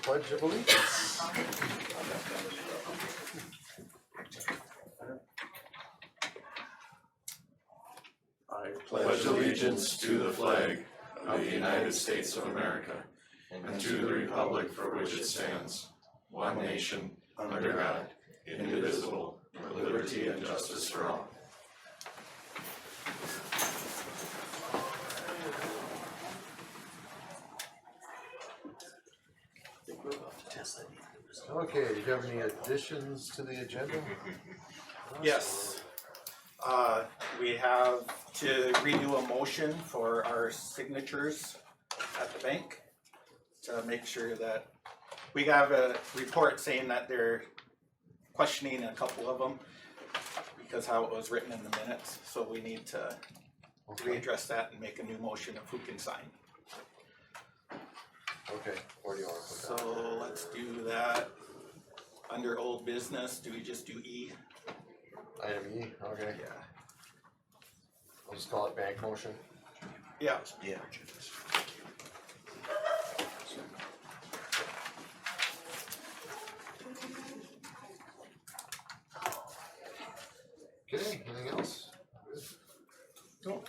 Pledge of Allegiance. I pledge allegiance to the flag of the United States of America and to the republic for which it stands, one nation, under God, indivisible, with liberty and justice for all. Okay, do you have any additions to the agenda? Yes. We have to redo a motion for our signatures at the bank to make sure that we have a report saying that they're questioning a couple of them because how it was written in the minutes. So we need to readdress that and make a new motion of who can sign. Okay, where do you want to put that? So let's do that under old business. Do we just do E? Item E, okay. Yeah. I'll just call it bank motion. Yeah. Yeah. Okay, anything else? Good. No.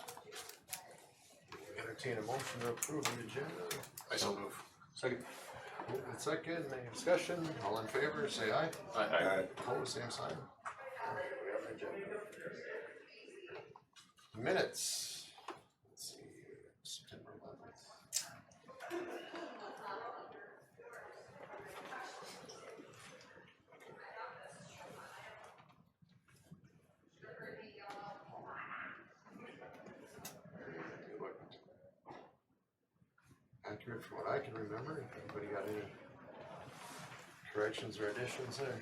Entertain a motion to approve the agenda. I so move. Second. Moved and second, any discussion? All in favor, say aye. Aye. Opposed, same sign. Alright, we have an agenda. Minutes. Let's see, September 11th. Accurate from what I can remember. Anybody got any corrections or additions there?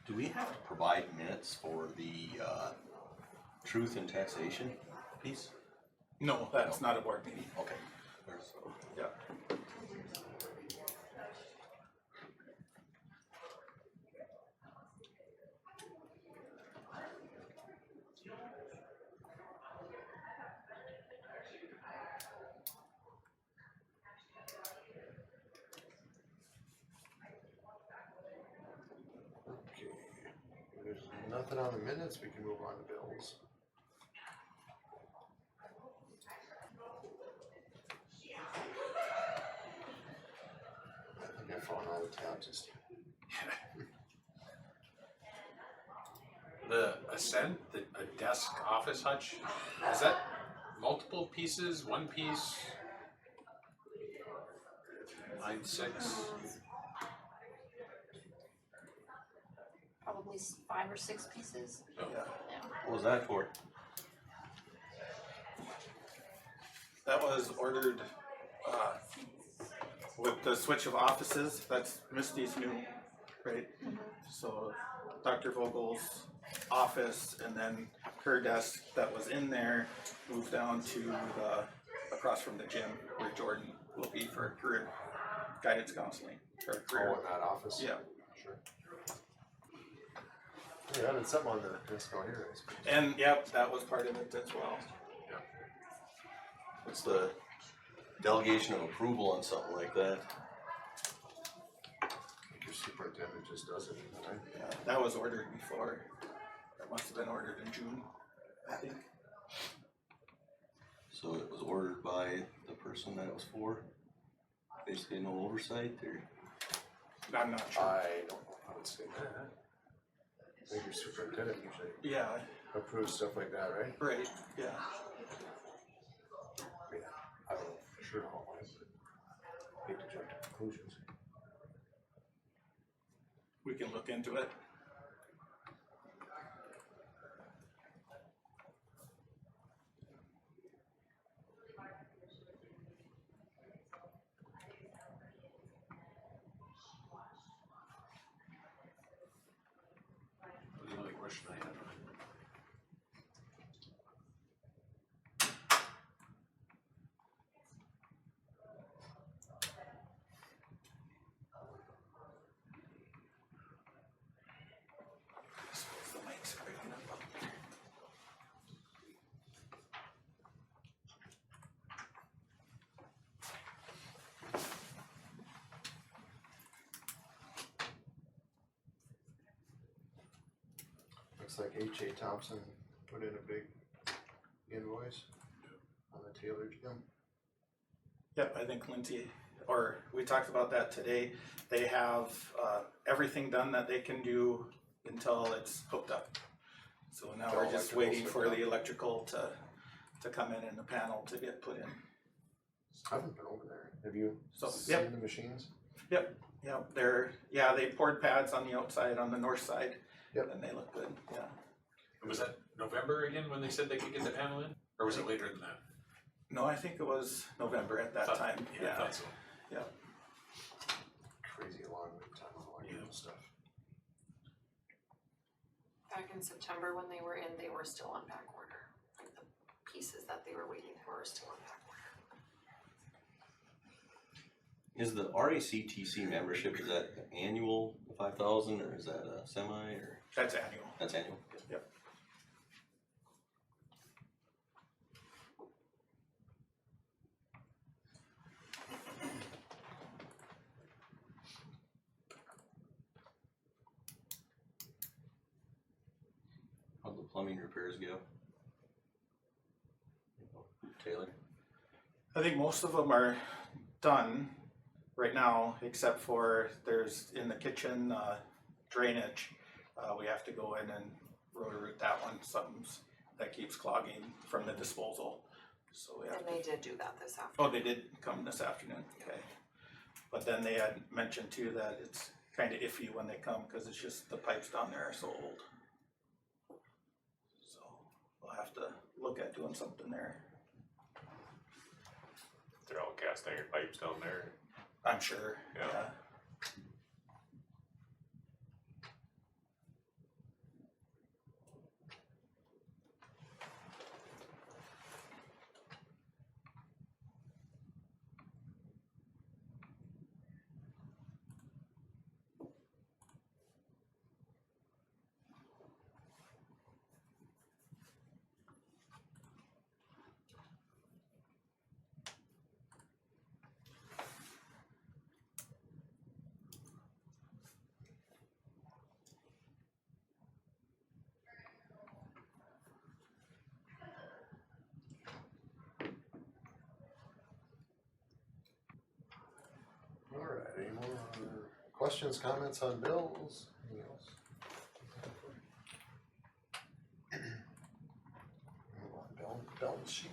Do we have to provide minutes for the truth and taxation piece? No, that's not a board meeting. Okay. Yeah. Okay, if there's nothing on the minutes, we can move on to bills. I think I found all the tabs this time. The Ascent, a desk office hutch, is that multiple pieces, one piece? 9.6? Probably 5 or 6 pieces. Oh. Yeah. Yeah. What was that for? That was ordered with the switch of offices. That's Misty's new, right? So Dr. Vogel's office and then her desk that was in there moved down to the across from the gym where Jordan will be for career guidance counseling or career. Oh, in that office? Yeah. Sure. Yeah, I did something on the desk out here. I suppose. And yep, that was part of it as well. What's the delegation of approval on something like that? I think your superintendent just does it, right? Yeah, that was ordered before. That must have been ordered in June, I think. So it was ordered by the person that it was for? Basically no oversight or? I'm not sure. I don't know how to say that. I think your superintendent usually Yeah, approves stuff like that, right? right, yeah. I mean, I don't know for sure how it is, but hate to jump to conclusions. We can look into it. The only question I have. Looks like H.A. Thompson put in a big invoice on the Taylor gym. Yep, I think Lindsay, or we talked about that today. They have everything done that they can do until it's hooked up. So now Until we're just electrical's waiting hooked for up. the electrical to come in and the panel to get put in. I haven't been over there. Have you So, seen yep. the machines? Yep, they poured pads on the outside, on the north side. Yep. And they look good, yeah. Was that November again when they said they could get the panel in? Or was it later than that? No, I think it was November at that time, Yeah, I yeah. thought so. Crazy long lead time on electrical stuff. Back in September when they were in, they were still on back order. Like the pieces that they were waiting for are still on back order. Is the RACTC membership, is that annual, 5,000, or is that a semi, or? That's annual. That's annual. Yep. How'd the plumbing repairs go? Taylor? I think most of them are done right now, except for there's in the kitchen drainage. We have to go in and root that one. Something's that keeps clogging from the disposal. So we have And to. they did do that this afternoon. Oh, they did come this afternoon. Okay. But then they had mentioned too that it's kind of iffy when they come because it's just the pipes down there are so old. So we'll have to look at doing something there. They're all cast iron pipes down there. I'm sure. Yeah. Yeah. Alright, any more questions, comments on bills? Anything else? Move on, balance sheet.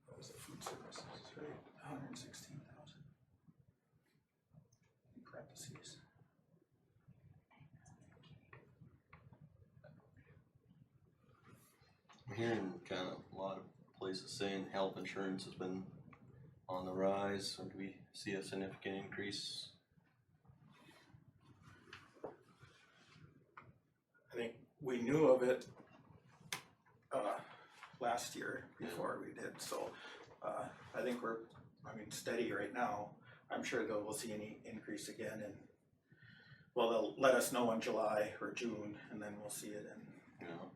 What was the food services, right? 116,000. In parentheses. I'm hearing kind of a lot of places saying health insurance has been on the rise, or do we see a significant increase? I think we knew of it last year before we did, so I think we're, steady right now. I'm sure that we'll see any increase again, and well, they'll let us know in July or June, and then we'll see it in. You know,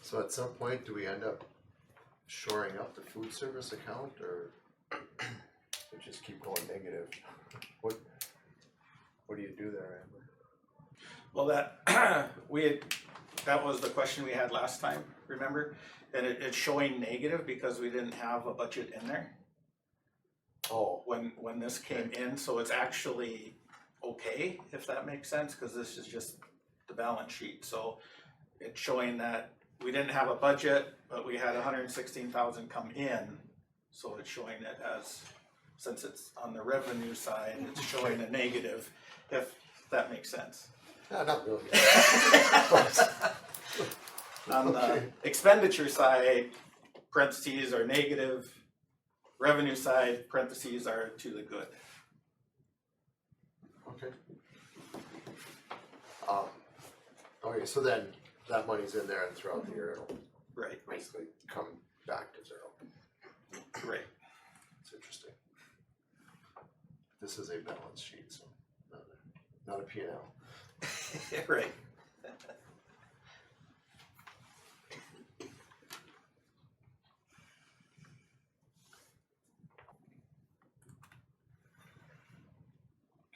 So at some point, do we end up shoring up the food service account, or we just keep going negative? What do you do there, Amber? Well, that that was the question we had last time, remember? And it's showing negative because we didn't have a budget in there Oh, when this came in, so it's actually okay, if that makes sense, because this is just the balance sheet, so it's showing that we didn't have a budget, but we had 116,000 come in, so it's showing it as, since it's on the revenue side, it's showing a negative, if that makes sense. Yeah, not really. On the Okay. expenditure side, parentheses are negative, revenue side, parentheses are to the good. Okay. Okay, so then that money's in there and throughout the year it'll Right, basically come back to zero. right. It's interesting. This is a balance sheet, so not a P&L. Right.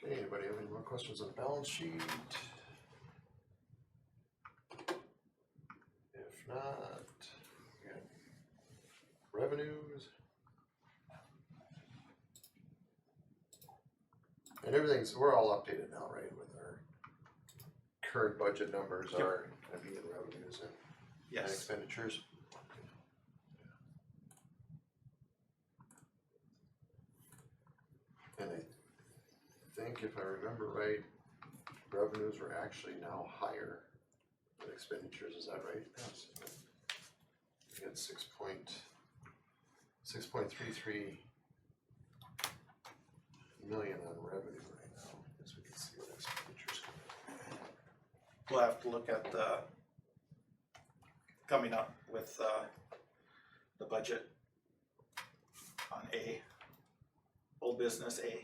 Okay, anybody have any more questions on the balance sheet? If not, we got revenues. And everything's, we're all updated now, right, with our current budget numbers Yep. are gonna be in revenues and Yes, expenditures. And I think if I remember right, revenues were actually now higher than expenditures, is that right? Yes. We got 6.33 million on revenue right now, as we can see what expenditures come we'll have to look at the, coming up with, the budget on A, old business A, in.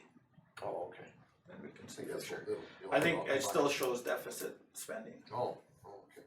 Oh, okay. and we can I see think for that's sure. what it'll I think all it still combine. shows deficit spending. Oh, okay.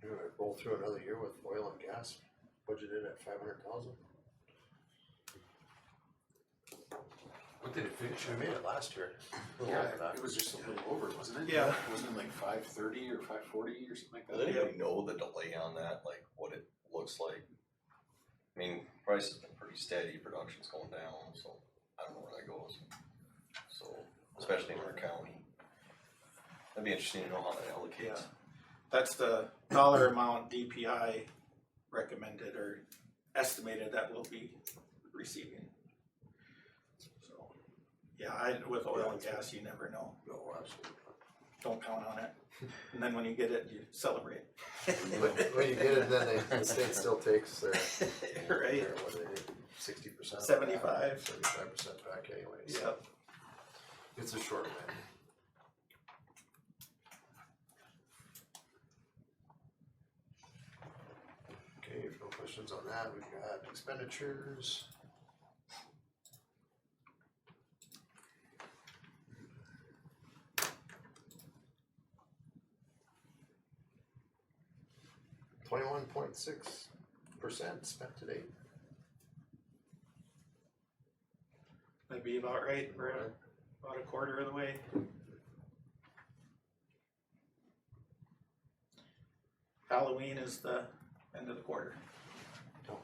You're gonna roll through another year with oil and gas budgeted at 500,000? What did it finish? We made it last year. A little Yeah, over that. it was just a little over, wasn't it? Yeah. Wasn't it like 530 or 540 or something like Does that? anybody know the delay on that, like what it looks like? I mean, price has been pretty steady, production's going down, so I don't know where that goes. So, especially in our county. That'd be interesting to know how that allocates. Yeah. That's the dollar amount DPI recommended or estimated that we'll be receiving. So, yeah, with oil and gas, you never know. No, absolutely not. Don't count on it. And then when you get it, you celebrate. When you get it, then the state still takes their, Right. their, what do they do, 60%? 75. 75% back anyways. Yep. It's a short win. Okay, if no questions on that, we've got expenditures. $21.6% spent to date. That'd be about right. We're at about a quarter of the way. Halloween is the end of the quarter. Oh.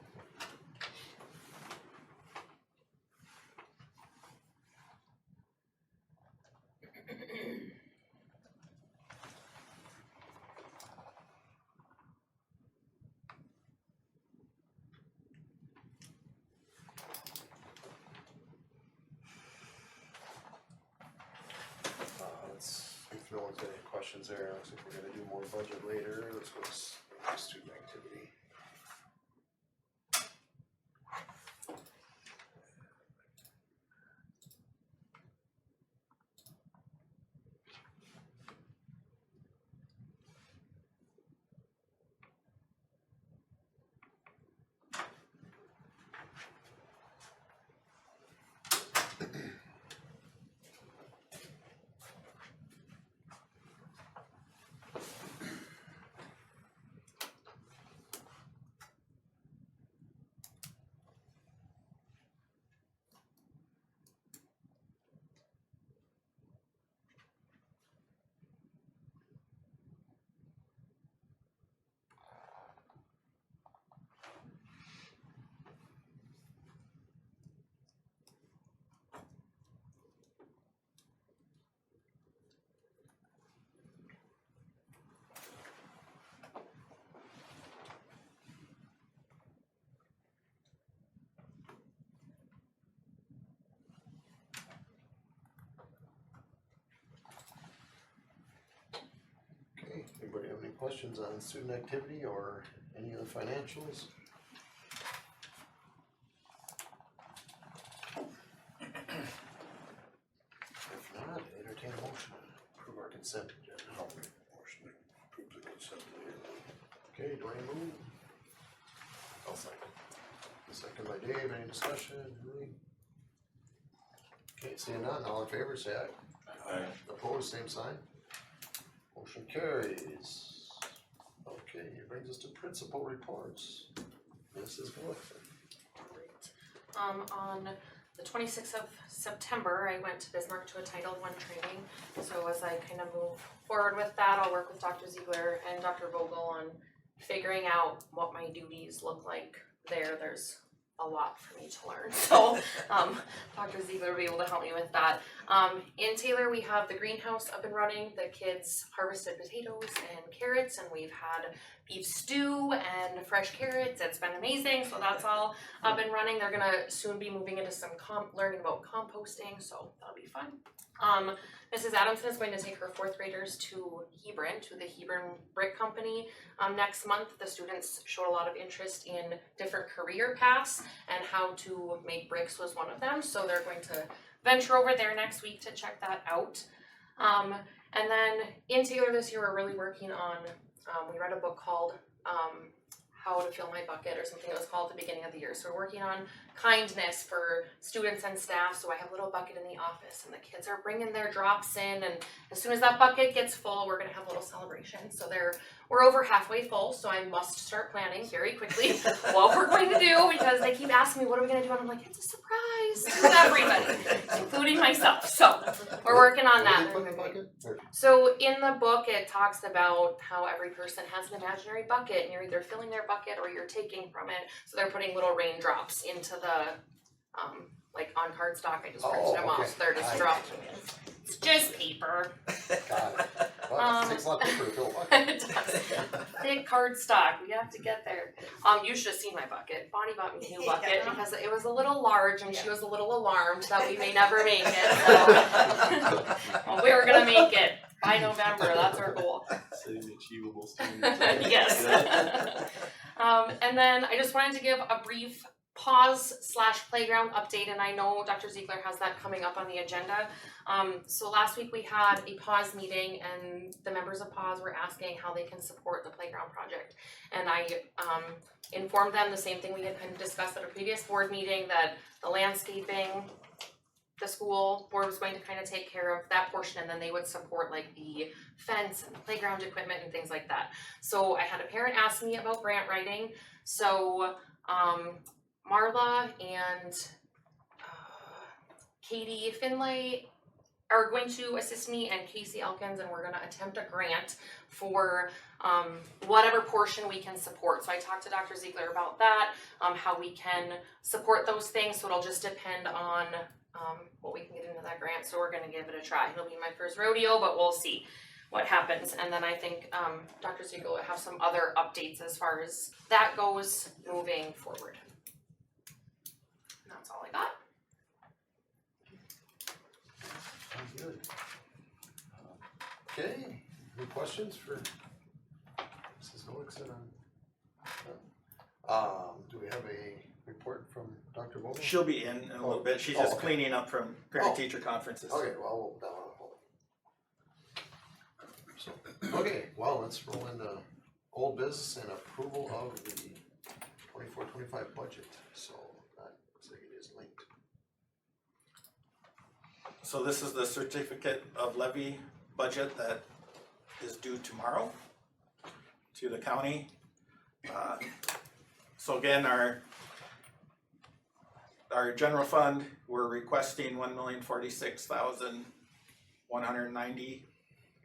If no one's got any questions there, looks like we're gonna do more budget later. Let's go to student activity. questions on student activity or any of the financials? If not, entertain a motion to approve our consent agenda. Motion to approve the consent agenda. Okay, Dwayne move. I'll second. Second by Dave, any discussion, Julie? Okay, seeing none, all in favor, say aye. Aye. Opposed, same sign. Motion carries. Okay, it brings us to principal reports. Mrs. Gillespie. On the 26th of September, I went to Bismarck to a Title I training. So as I kind of move forward with that, I'll work with Dr. Ziegler and Dr. Vogel on figuring out what my duties look like there. There's a lot for me to learn. So Dr. Ziegler will be able to help me with that. In Taylor, we have the greenhouse up and running. The kids harvested potatoes and carrots, and we've had beef stew and fresh carrots. It's been amazing. So that's all up and running. They're gonna soon be moving into some learning about composting, so that'll be fun. Mrs. Adamson is going to take her 4th graders to Hebron, to the Hebron Brick Company. Next month, the students showed a lot of interest in different career paths, and how to make bricks was one of them. So they're going to venture over there next week to check that out. And then in Taylor this year, we're really working on, we read a book called How to Fill My Bucket, or something it was called at the beginning of the year. So we're working on kindness for students and staff. So I have a little bucket in the office, and the kids are bringing their drops in, and as soon as that bucket gets full, we're gonna have a little celebration. So we're over halfway full, so I must start planning very quickly what we're going to do, because they keep asking me, what are we gonna do? And I'm like, it's a surprise to everybody, including myself. So we're working on that. Where do they put the bucket? Or- So in the book, it talks about how every person has an imaginary bucket, and you're either filling their bucket or you're taking from it. So they're putting little raindrops into the, like on cardstock. I just printed them okay. off, so they're just dropping in. It's just paper. Got it. Well, it takes a lot of paper to fill a bucket. It does. Thick cardstock. We have to get there. You should have seen my bucket. Bonnie bought me a new bucket because it was a little large, and she was a little alarmed that we may never make it. So well, we were gonna make it by November. That's our goal. Setting achievable standards. Yes. And then I just wanted to give a brief pause/playground update, and I know Dr. Ziegler has that coming up on the agenda. So last week we had a pause meeting, and the members of pause were asking how they can support the playground project. And I informed them the same thing we had kind of discussed at a previous board meeting, that the landscaping, the school board was going to kind of take care of that portion, and then they would support like the fence and the playground equipment and things like that. So I had a parent ask me about grant writing. So Marla and Katie Finlay are going to assist me, and Casey Elkins, and we're gonna attempt a grant for whatever portion we can support. So I talked to Dr. Ziegler about that, how we can support those things. So it'll just depend on what we can get into that grant. So we're gonna give it a try. It'll be my first rodeo, but we'll see what happens. And then I think Dr. Ziegler will have some other updates as far as that goes moving forward. And that's all I got. Sounds good. Okay, any questions for Mrs. Gullickson on? Do we have a report from Dr. Vogel? She'll be in a little bit. She's Oh, just okay. cleaning up from parent-teacher conferences. Okay, well, that one, hold. Okay, well, let's roll into old business and approval of the 24-25 budget. So that looks like it is linked. So this is the certificate of levy budget that is due tomorrow to the county. So again, our general fund, we're requesting $1,046,190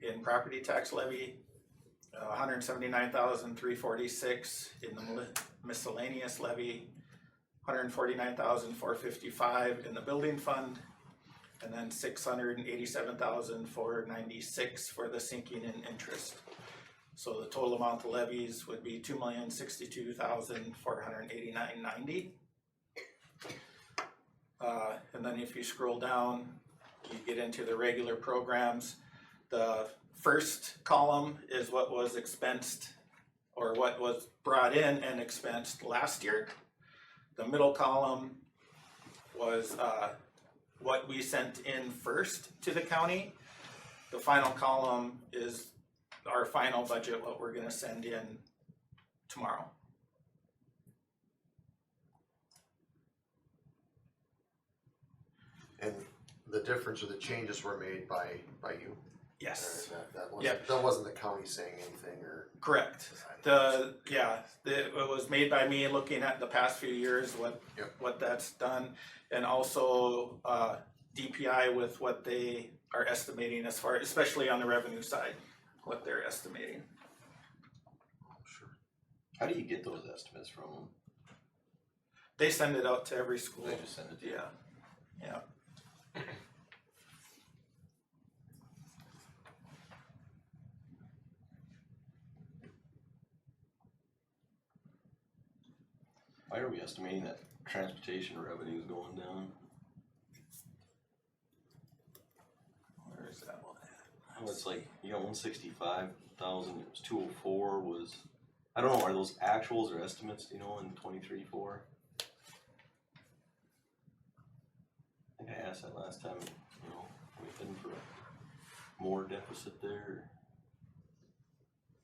in property tax levy, $179,346 in the miscellaneous levy, $149,455 in the building fund, and then $687,496 for the sinking in interest. So the total amount of levies would be $2,062,489.90. And then if you scroll down, you get into the regular programs. The first column is what was expensed or what was brought in and expensed last year. The middle column was what we sent in first to the county. The final column is our final budget, what we're gonna send in tomorrow. And the difference or the changes were made by you? Yes, Or that wasn't, Yep. that wasn't the county saying anything or? correct. It was made by me looking at the past few years, Yep. what that's done. And also, DPI with what they are estimating as far, especially on the revenue side, what they're estimating. Sure. How do you get those estimates from them? They send it out to every school. They just send it to you? Yeah. Why are we estimating that transportation revenue is going down? Where is that one at? Oh, it's like, you got 165,000, it was 204 was, I don't know, are those actuals or estimates, do you know, in 23-4? I think I asked that last time, you know, we've been for more deficit there.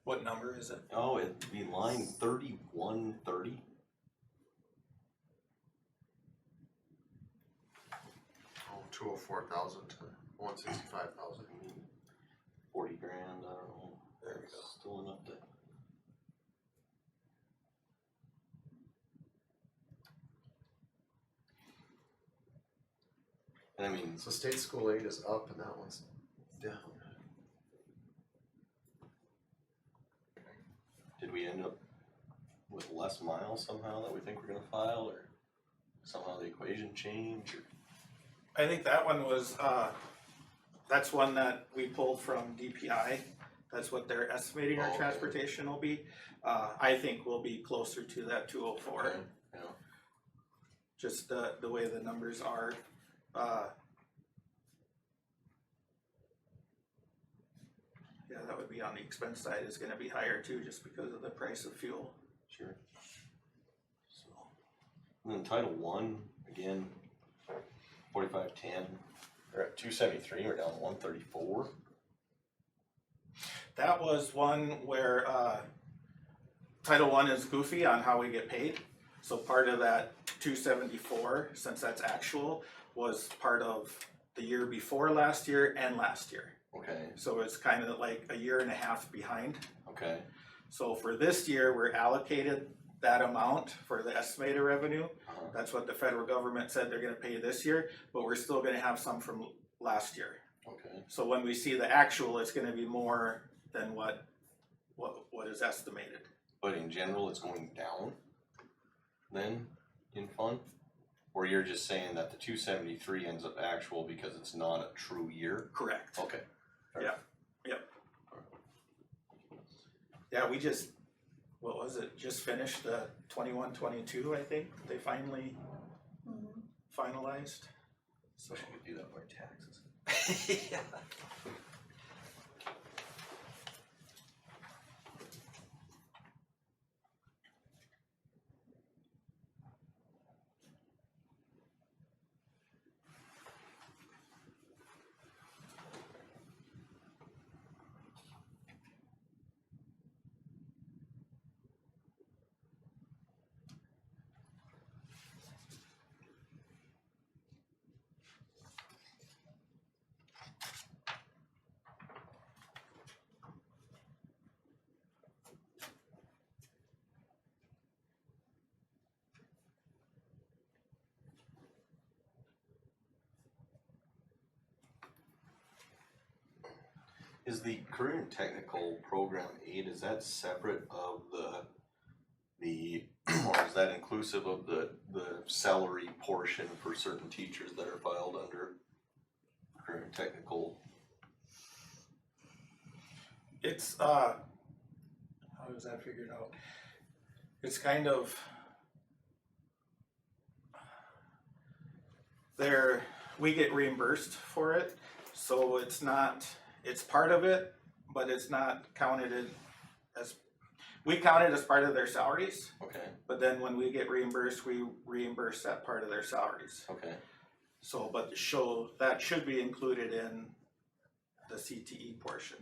What number is it? Oh, it'd be line 3130. Oh, 204,000 to 165,000. 40 grand, I don't know. There we go. Still enough to. And I mean, So state school aid is up and that one's down. did we end up with less miles somehow that we think we're gonna file, or somehow the equation change, or? I think that one was, that's one that we pulled from DPI. That's what they're estimating Oh, our okay. transportation will be. I think we'll be closer to that 204. Okay, you know, Just the way the numbers are. Yeah, that would be on the expense side is gonna be higher too, just because of the price of fuel. sure. So, and then Title I, again, 4510, we're at 273, we're down 134. That was one where, Title I is goofy on how we get paid. So part of that 274, since that's actual, was part of the year before last year and last year. Okay, So it's kind of like a year and a half behind. okay, So for this year, we're allocated that amount for the estimated revenue. uh-huh. That's what the federal government said they're gonna pay this year, but we're still gonna have some from last year. Okay, So when we see the actual, it's gonna be more than what is estimated. but in general, it's going down then in fund? Or you're just saying that the 273 ends up actual because it's not a true year? Correct. Okay. Yeah, we just, what was it, just finished the 21-22, I think, they finally finalized. So, Wish we could do that for taxes. yeah. Is the career and technical program aid, is that separate of the or is that inclusive of the salary portion for certain teachers that are filed under career and technical? It's, how is that figured out? It's kind of, we get reimbursed for it, so it's not, it's part of it, but it's not counted as, we count it as part of their salaries, Okay, but then when we get reimbursed, we reimburse that part of their salaries. okay, So, but that should be included in the CTE portion.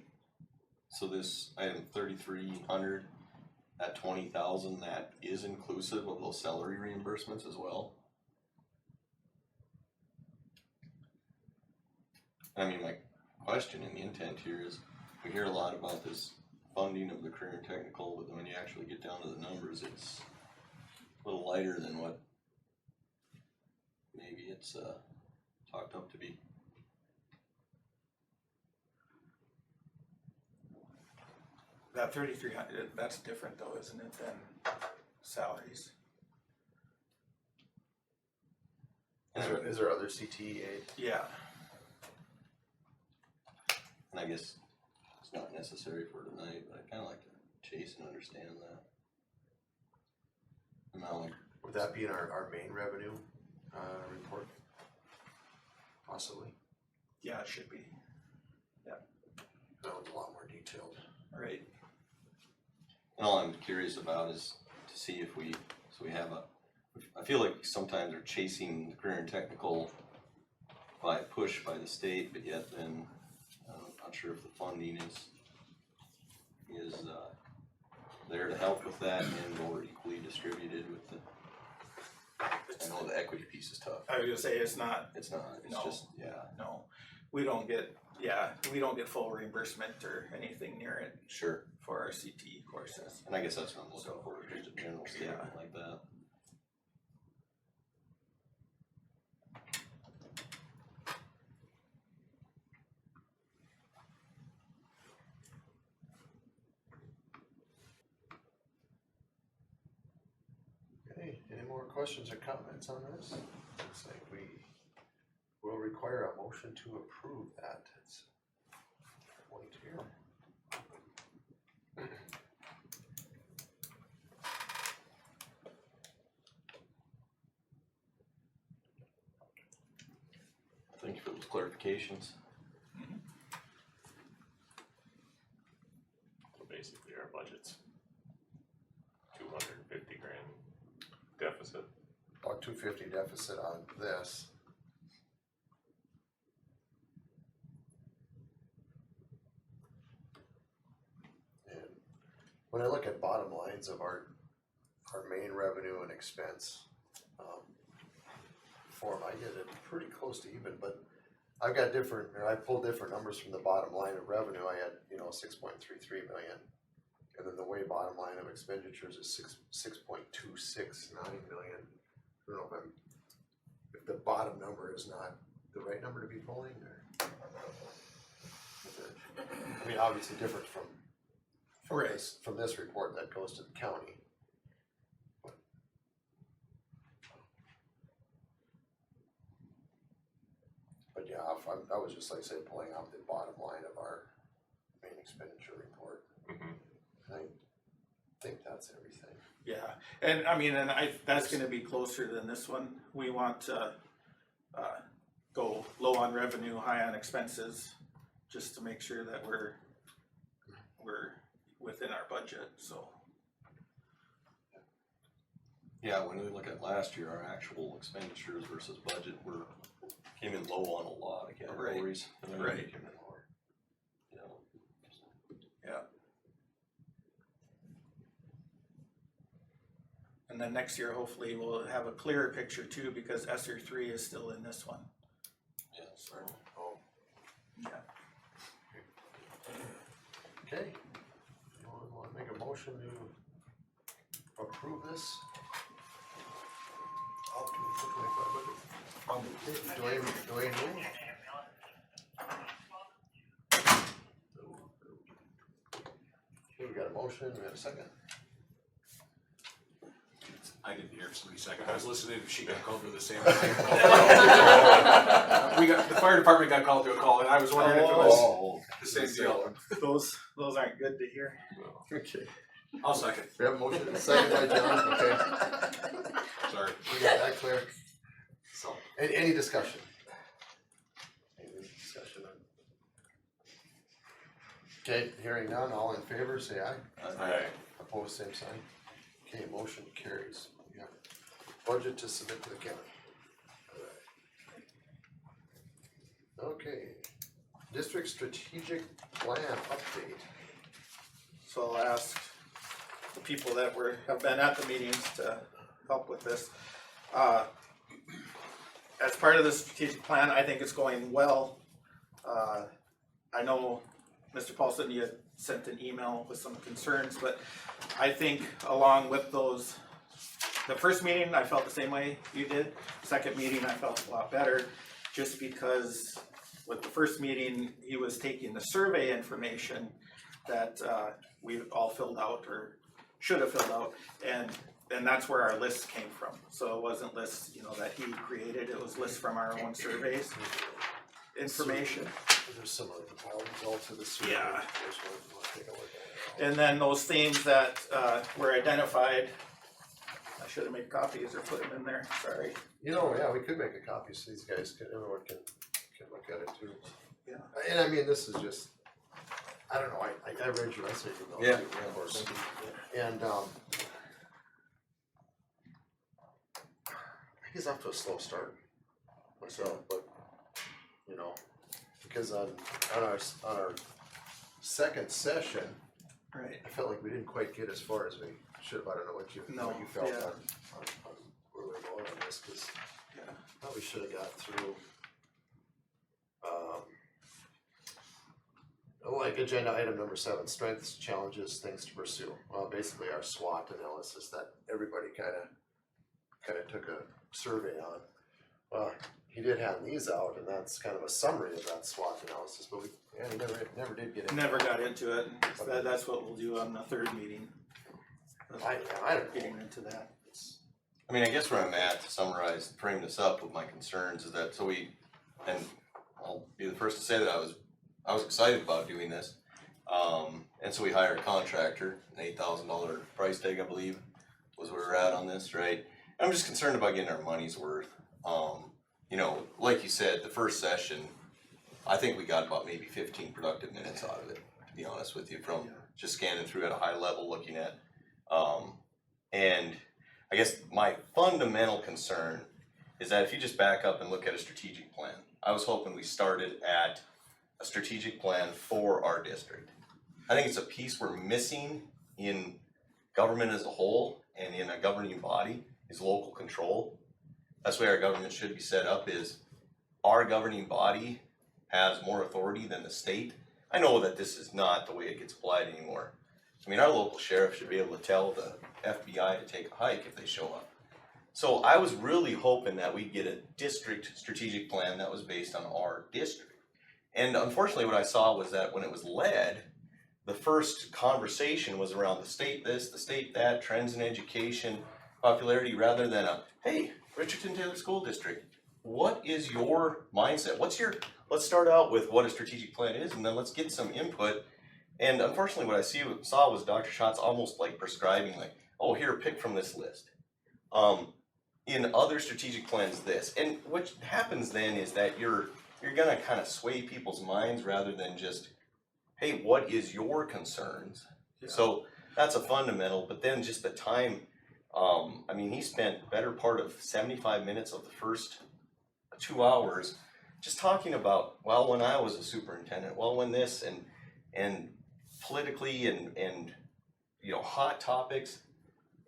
so this item 3,300 at 20,000, that is inclusive of those salary reimbursements as well? I mean, my question and the intent here is, we hear a lot about this funding of the career and technical, but when you actually get down to the numbers, it's a little lighter than what maybe it's talked up to be. That 3,300, that's different though, isn't it, than salaries? Is there other CTE aid? Yeah, And I guess it's not necessary for tonight, but I kinda like to chase and understand that. Amount like, Would that be in our main revenue, report? Possibly, yeah, it should be, that one's a lot more detailed. right? and all I'm curious about is to see if we have I feel like sometimes they're chasing the career and technical by push by the state, but yet then, I'm not sure if the funding is there to help with that and or equally distributed with the, I know the equity piece is tough. I was gonna say, it's not, It's not, it's No. just, yeah, no, we don't get full reimbursement or anything near it sure. for our CTE courses. And I guess that's what I'm looking for, just a general statement like that. Okay, any more questions or comments on this? Looks like we will require a motion to approve that. It's point here. Thank you for those clarifications. So basically our budget's 250 grand deficit. About 250 deficit on this. And when I look at bottom lines of our main revenue and expense form, I get it pretty close to even, but I've got different, or I pulled different numbers from the bottom line of revenue. I had, 6.33 million. And then the way bottom line of expenditures is 6.269 million. I don't know if the bottom number is not the right number to be pulling, or I mean, obviously different from Right. from this report that goes to the county. But yeah, I was just like I said, pulling out the bottom line of our main expenditure report. Mhm. I think that's everything. Yeah, and I mean, that's gonna be closer than this one. We want to go low on revenue, high on expenses, just to make sure that we're within our budget, so. Yeah, when we look at last year, our actual expenditures versus budget came in low on a lot of categories. Right. Came in lower. You know, Yeah. And then next year, hopefully, we'll have a clearer picture too, because ESSER 3 is still in this one. yeah, so. Oh, Yeah. okay. You want to make a motion to approve this? Up to the 25 budget. Dwayne move? Okay, we got a motion, we got a second. I didn't hear somebody second. I was listening if she got called to the same thing. The fire department got called to a call, and I was wondering if it was the same deal. Those aren't good to hear. Okay. I'll second. We have a motion, second by John, okay. Sorry. We got that clear. So, any discussion? Any discussion on? Okay, hearing none, all in favor, say aye. Aye. Opposed, same sign. Okay, motion carries. Yeah. Budget to submit to the county. Okay, district strategic plan update. So I'll ask the people that have been at the meetings to help with this. As part of the strategic plan, I think it's going well. I know, Mr. Paulson, you had sent an email with some concerns, but I think along with those, the first meeting, I felt the same way you did. Second meeting, I felt a lot better, just because with the first meeting, he was taking the survey information that we all filled out or should have filled out, and that's where our list came from. So it wasn't lists, that he created, it was lists from our own surveys information. There's some of the results of the survey. Yeah. Just wanna take a look at it. And then those themes that were identified, I should have made copies or put them in there, sorry. Yeah, we could make a copy so these guys everyone can look at it too. Yeah. And I mean, this is just, I don't know, I read your essay email Yeah, too, yeah. of course. And I guess off to a slow start myself, but because on our second session, Right. I felt like we didn't quite get as far as we should have. I don't know what you felt yeah. on where we're going on this, because Yeah. probably should have got through like agenda item number 7, strengths, challenges, things to pursue. Well, basically our SWOT analysis that everybody kind of took a survey on. He did hand these out, and that's kind of a summary of that SWOT analysis, but we never did get into Never got into it, and that's what we'll do on the third meeting. I don't know. Getting into that. I mean, I guess where I'm at, to summarize, frame this up with my concerns is that, and I'll be the first to say that I was excited about doing this. And so we hired a contractor, an $8,000 price tag, I believe, was where we're at on this, right? And I'm just concerned about getting our money's worth. Like you said, the first session, I think we got about maybe 15 productive minutes out of it, to be honest with you, from just scanning through at a high level, looking at, and I guess my fundamental concern is that if you just back up and look at a strategic plan, I was hoping we started at a strategic plan for our district. I think it's a piece we're missing in government as a whole and in a governing body is local control. That's the way our government should be set up, is our governing body has more authority than the state. I know that this is not the way it gets applied anymore. I mean, our local sheriff should be able to tell the FBI to take a hike if they show up. So I was really hoping that we'd get a district strategic plan that was based on our district. And unfortunately what I saw was that when it was led, the first conversation was around the state this, the state that, trends in education, popularity, rather than hey, Richardton-Taylor School District, what is your mindset? Let's start out with what a strategic plan is, and then let's get some input. And unfortunately what I saw was Dr. Schatz almost like prescribing, like, oh, here, pick from this list. In other strategic plans, this. And what happens then is that you're gonna kind of sway people's minds rather than just, hey, what is your concerns? Yeah. So that's a fundamental, but then just the time, I mean, he spent better part of 75 minutes of the first 2 hours just talking about, well, when I was a superintendent, well, when this, and politically and hot topics.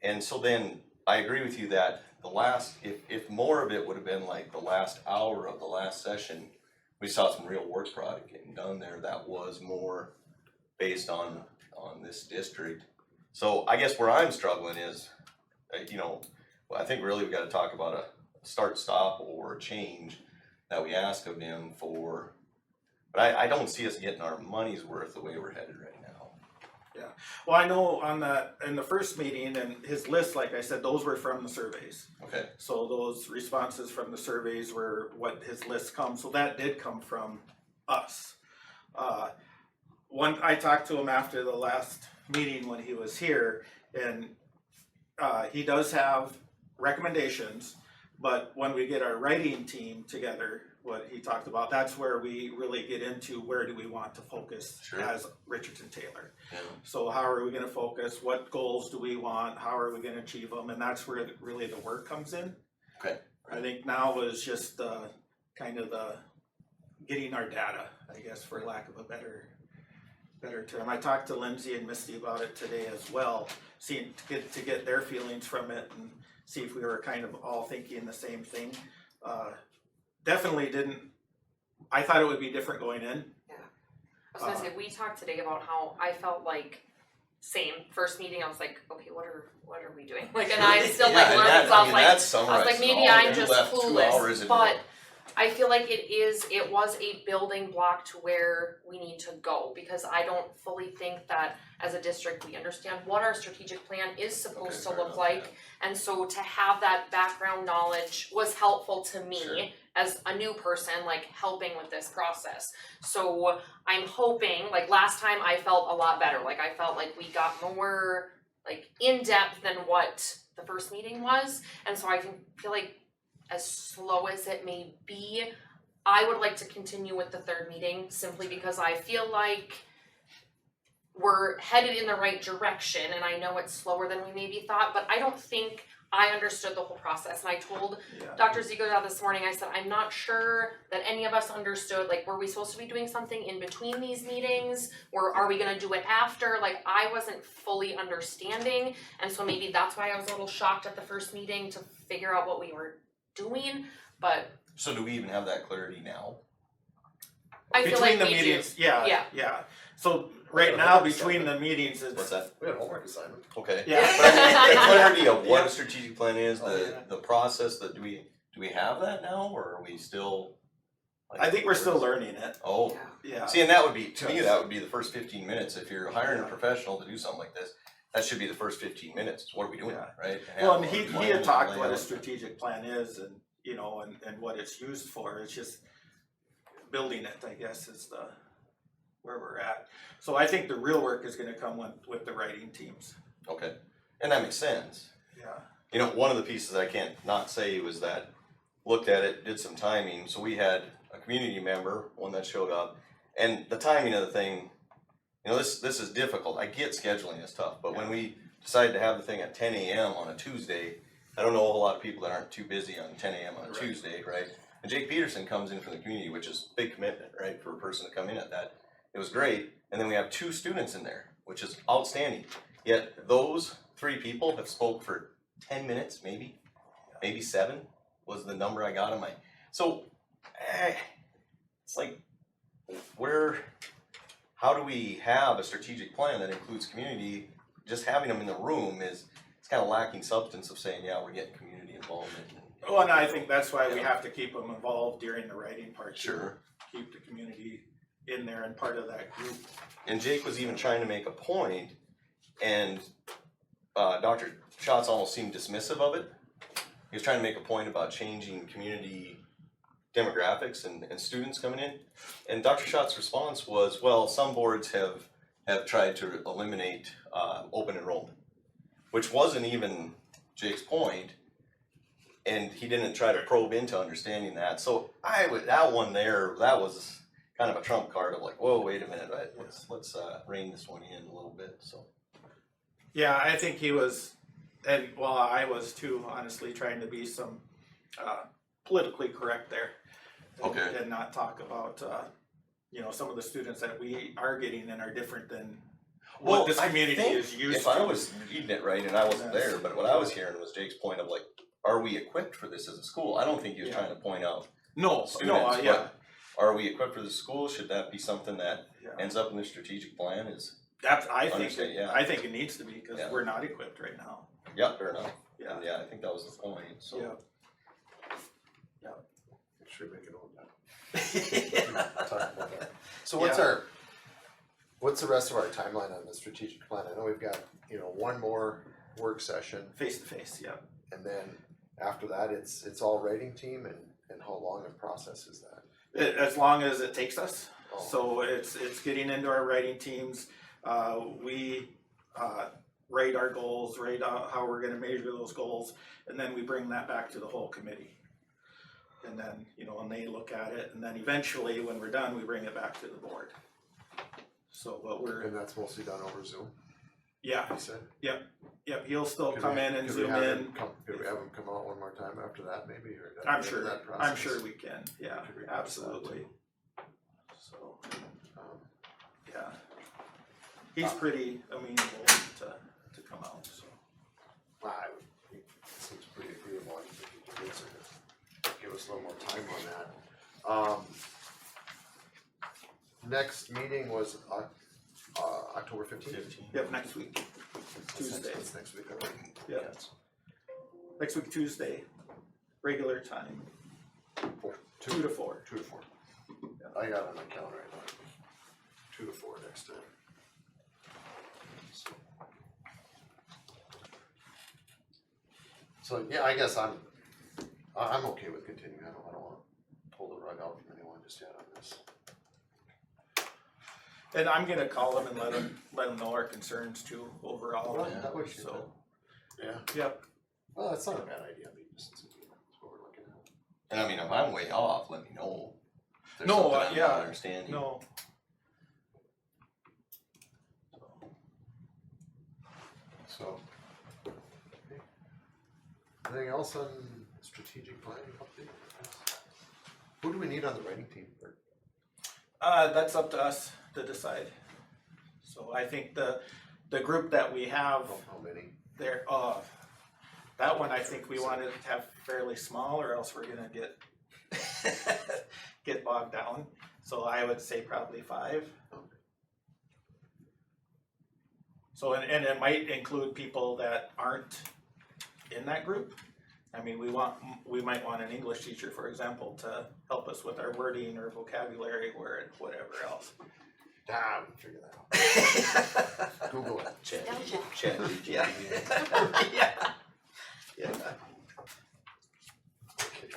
And so then I agree with you that the last, if more of it would have been like the last hour of the last session, we saw some real work product getting done there that was more based on this district. So I guess where I'm struggling is, I think really we got to talk about a start, stop, or change that we ask of him for. But I don't see us getting our money's worth the way we're headed right now. Yeah, well, I know in the first meeting and his list, like I said, those were from the surveys. Okay. So those responses from the surveys were what his list comes, so that did come from us. I talked to him after the last meeting when he was here, and he does have recommendations, But when we get our writing team together, what he talked about, that's where we really get into where do we want to focus Sure. as Richardton-Taylor. Yeah. So how are we gonna focus, what goals do we want, how are we gonna achieve them, and that's where really the work comes in. Okay. I think now is just kind of the getting our data, I guess, for lack of a better term. I talked to Lindsay and Misty about it today as well, seeing to get their feelings from it and see if we were kind of all thinking the same thing. Definitely didn't. I thought it would be different going in. I was gonna say, we talked today about how I felt like, same, first meeting, I was like, okay, what are we doing? Like, and I'm still like learning, so I was like, that's I was like, maybe I'm just clueless, but I feel like it was a building block to where we need to go, because I don't fully think that as a district we understand what our strategic plan is supposed to look like. And so to have that background knowledge was helpful to me. Sure. As a new person, like helping with this process. So I'm hoping, like last time I felt a lot better, like I felt like we got more like in depth than what the first meeting was. And so I can feel like, as slow as it may be, I would like to continue with the third meeting, simply because I feel like we're headed in the right direction, and I know it's slower than we maybe thought, but I don't think I understood the whole process. And I told Dr. Ziegler this morning, I said, I'm not sure that any of us understood, like, were we supposed to be doing something in between these meetings? Or are we gonna do it after? Like, I wasn't fully understanding, and so maybe that's why I was a little shocked at the first meeting to figure out what we were doing, but So do we even have that clarity now? I feel Between like the we meetings, do. yeah. So right now, between the meetings, What's it's, that? We had a homework assignment. Okay. yeah. But I mean, the clarity of what Yeah. a strategic plan is, the process, that do we have that now, or are we still? like, I think we're still learning it, Oh, yeah. see, and that would be, to me, that would be the first 15 minutes, if you're hiring a professional to do something like this, that should be the first 15 minutes, what are we doing, Yeah. right? Well, and Have he a plan had and talked lay what a out. strategic plan is, and, you know, and what it's used for, it's just building it, I guess, is where we're at. So I think the real work is gonna come with the writing teams, Okay, and that makes sense. yeah. You know, one of the pieces I can't not say was that, looked at it, did some timing, so we had a community member, one that showed up, and the timing of the thing, you know, this is difficult, I get scheduling is tough, but when we decided to have the thing at 10 a.m. on a Tuesday, I don't know a whole lot of people that aren't too busy on 10 a.m. on a Tuesday, right? And Jake Peterson comes in from the community, which is a big commitment, right, for a person to come in at that. It was great, and then we have 2 students in there, which is outstanding. Yet those 3 people have spoke for 10 minutes, maybe 7 was the number I got on my. So, it's like, how do we have a strategic plan that includes community? Just having them in the room it's kind of lacking substance of saying, yeah, we're getting community involvement. Well, and I think that's why we have to keep them involved during the writing part. too. Sure. Keep the community in there and part of that group. And Jake was even trying to make a point, and Dr. Schatz almost seemed dismissive of it. He was trying to make a point about changing community demographics and students coming in. And Dr. Schatz's response was, well, some boards have tried to eliminate open enrollment, which wasn't even Jake's point, and he didn't try to probe into understanding that. So that one there, that was kind of a trump card of like, whoa, wait a minute, right? Let's rein this one in a little bit. So Yeah, I think he was, and well, I was too, honestly, trying to be some politically correct there. Okay. And not talk about, you know, some of the students that we are getting and are different than what this community is used if to. I was reading it right, and I wasn't Yes. there, but what I was hearing was Jake's point of like, are we equipped for this as a school? I don't think he was Yeah. trying to point out No, students, yeah, but are we equipped for the school? Should that be something that yeah. ends up in the strategic plan? I think, Understand, yeah. I think it needs to be, because Yeah. we're not equipped right now. Yeah, fair enough. Yeah. And yeah, I think that was the point. So Yeah. Should make it all that. Talk about that. So Yeah. what's the rest of our timeline on the strategic plan? I know we've got, one more work session, Face to face, yeah. and then after that, it's all writing team, and how long a process is that? As long as it takes us. Oh. So it's getting into our writing teams. We write our goals, write out how we're gonna measure those goals, and then we bring that back to the whole committee. And then, you know, and they look at it, and then eventually, when we're done, we bring it back to the board. So, but we're, And that's mostly done over Zoom, yeah, you said? yep, he'll still Could come we- in and could we zoom have in. him come- Could we have him come out one more time after that maybe, or? at the I'm end of sure, that I'm process? sure we can, yeah, Could request that absolutely. So, Um, yeah. He's pretty amenable to come out, so. Well, it seems pretty agreeable, I think you can answer it. Give us a little more time on that. Next meeting was October 15th? Yep, next week, Tuesday. That's next week already. Yeah. Next week, Tuesday, regular time, 2 to 4. 2 to 4. I got it on my calendar right now. 2 to 4 next time. So yeah, I guess I'm okay with continuing. I don't wanna pull the rug out from anyone just yet on this. And I'm gonna call him and let him know our concerns too, overall. Well, that would should So, Yeah, yep, well, that's not a bad idea, I mean, just, that's what we're looking at. And I mean, if I'm way off, let me know. If there's No, something I'm yeah, not understanding. no, So. Okay. Anything else on strategic planning update? Who do we need on the writing team? Or- that's up to us to decide. So I think the group that we have How many? there, that one I think we wanted to have fairly small, or else we're gonna get get bogged down. So I would say probably 5. So, and it might include people that aren't in that group. I mean, we might want an English teacher, for example, to help us with our wording or vocabulary, word, whatever else. We can figure that out. Google it. Chat. Yeah. Yeah. Yeah. Okay.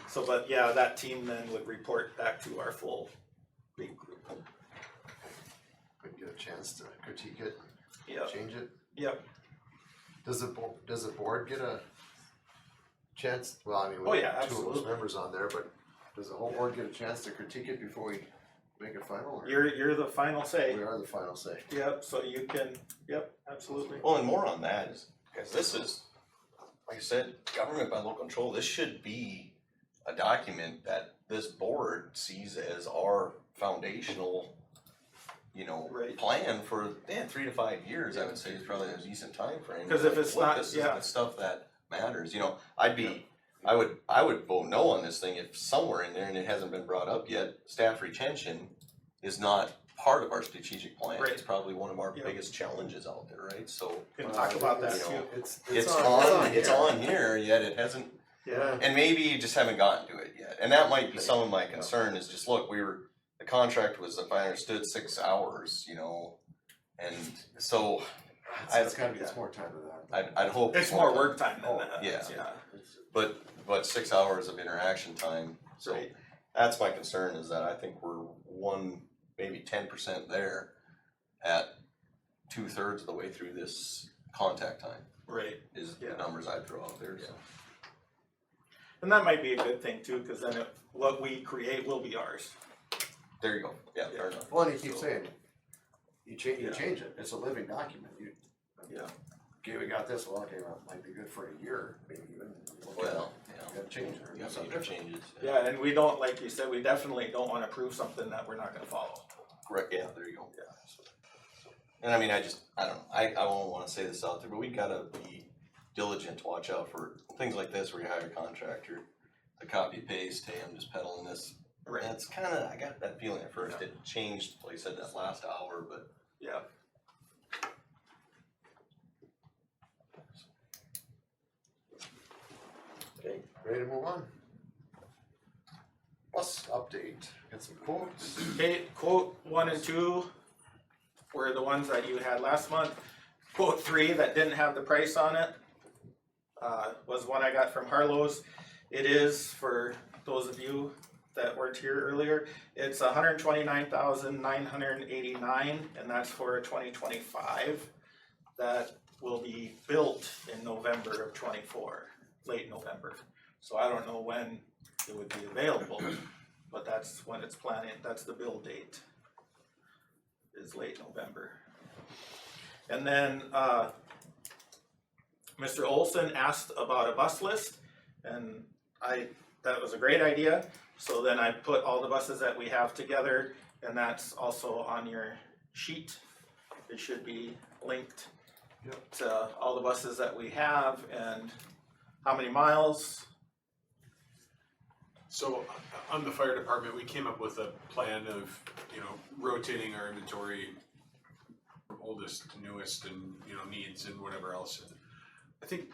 So, but yeah, that team then would report back to our full big group. We get a chance to critique it, Yep, change it. yep. Does the board get a chance? Well, I mean, Oh, we yeah, have 2 of those absolutely. members on there, but does the whole board get a chance to critique it before we make it final? Or You're the final say. we are the final say. Yep, so you can, yep, absolutely. Well, and more on that is, because this is, like I said, government by local control, this should be a document that this board sees as our foundational, you know, Right. plan for, 3 to 5 years, I would say is probably a decent time frame. 'Cause if Like, it's look, not- this is yeah. the stuff that matters, you know, I would vote no on this thing if somewhere in there, and it hasn't been brought up yet, staff retention is not part of our strategic plan. Right. It's probably one of our Yeah. biggest challenges out there, right? So We can talk about that It's- too. it's on here, yet it hasn't, Yeah, and maybe you just haven't gotten to it yet. And that might be some of my concern is just, look, the contract was, if I understood, 6 hours, you know, and so It's gotta be, it's more time than that. I'd hope. it's more time. work time than Oh, that, yeah. yeah. But 6 hours of interaction time, so Right. that's my concern is that I think we're maybe 10% there at 2/3 of the way through this contact time Right, is Yeah. the numbers I throw out there, so. and that might be a good thing too, cause then what we create will be ours. There you go, yeah, fair enough. Well, and you keep saying, you Yeah. change it, it's a living document, Yeah. okay, we got this, well, okay, well, it might be good for a year, maybe even. Well, You gotta change it, or yeah, do got something major different. changes. Yeah, and we don't, like you said, we definitely don't wanna prove something that we're not gonna follow. Correct, yeah, there you go. Yeah. And I mean, I don't know, I won't wanna say this out there, but we gotta be diligent to watch out for things like this where you hire a contractor, the copy paste, hey, I'm just peddling this. Right. And it's kinda, I got that feeling at first, it changed, like I said, that last hour, but Yeah. Okay, ready to move on? Bus update, get some quotes. Okay, quote 1 and 2 were the ones that you had last month. Quote 3 that didn't have the price on it, was one I got from Harlow's. It is, for those of you that weren't here earlier, it's $129,989, and that's for 2025. That will be built in November of '24, late November. So I don't know when it would be available, but that's when it's planning, that's the build date, is late November. And then, Mr. Olson asked about a bus list, and that was a great idea. So then I put all the buses that we have together, and that's also on your sheet. It should be linked to all the buses that we have and how many miles. So on the fire department, we came up with a plan of, rotating our inventory from oldest to newest and, needs and whatever else. And I think,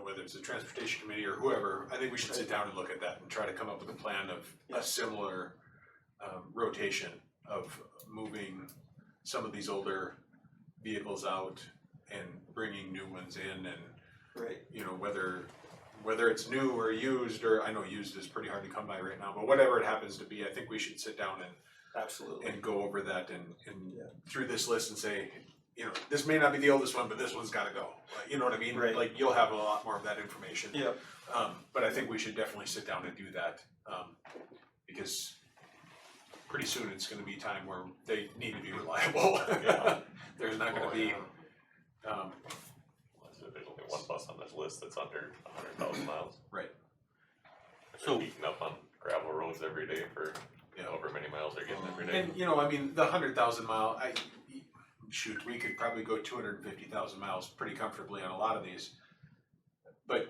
whether it's the transportation committee or whoever, I think we should sit down and look at that and try to come up with a plan of a similar rotation of moving some of these older vehicles out and bringing new ones in, and Right. whether it's new or used, or I know used is pretty hard to come by right now, but whatever it happens to be, I think we should sit down Absolutely. and go over that and through this list and say, this may not be the oldest one, but this one's gotta go. You know what I mean? Right. Like, you'll have a lot more of that information. Yeah. But I think we should definitely sit down and do that, because pretty soon it's gonna be time where they need to be reliable. There's not gonna be, There's only one bus on this list that's under 100,000 miles. right. They're beating up on gravel roads every day for however many miles they're getting every day. And the 100,000 mile, we could probably go 250,000 miles pretty comfortably on a lot of these. But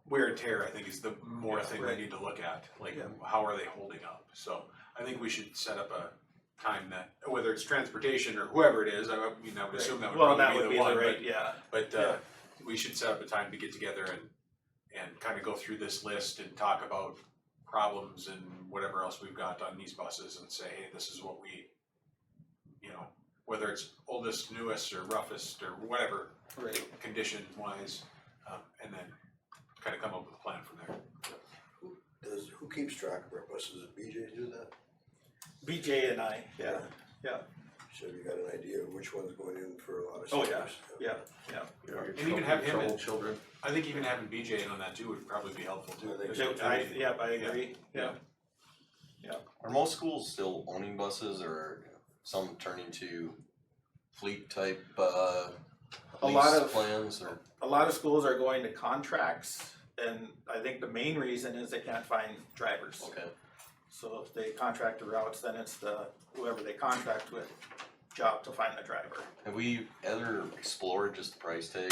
wear and tear, I think, is the more thing we need to look at, like how are they holding up? So I think we should set up a time that, whether it's transportation or whoever it is, I would assume that would probably be the one, but we should set up a time to get together and kind of go through this list and talk about problems and whatever else we've got on these buses and say, hey, this is what we, whether it's oldest, newest, or roughest, or whatever, condition wise, and then kind of come up with a plan from there. Who keeps track of our buses? Does BJ do that? BJ and I, yeah. So you got an idea of which one's going in for a lot of Oh, stuff? yeah. And even have him in, children. I think even having BJ in on that too would probably be helpful too. I think so. I agree, yeah. Are most schools still owning buses, or some turning to fleet type A lease lot of- plans, or? A lot of schools are going to contracts, and I think the main reason is they can't find drivers. Okay. So if they contract the routes, then it's whoever they contract with job to find the driver. Have we ever explored just the price tag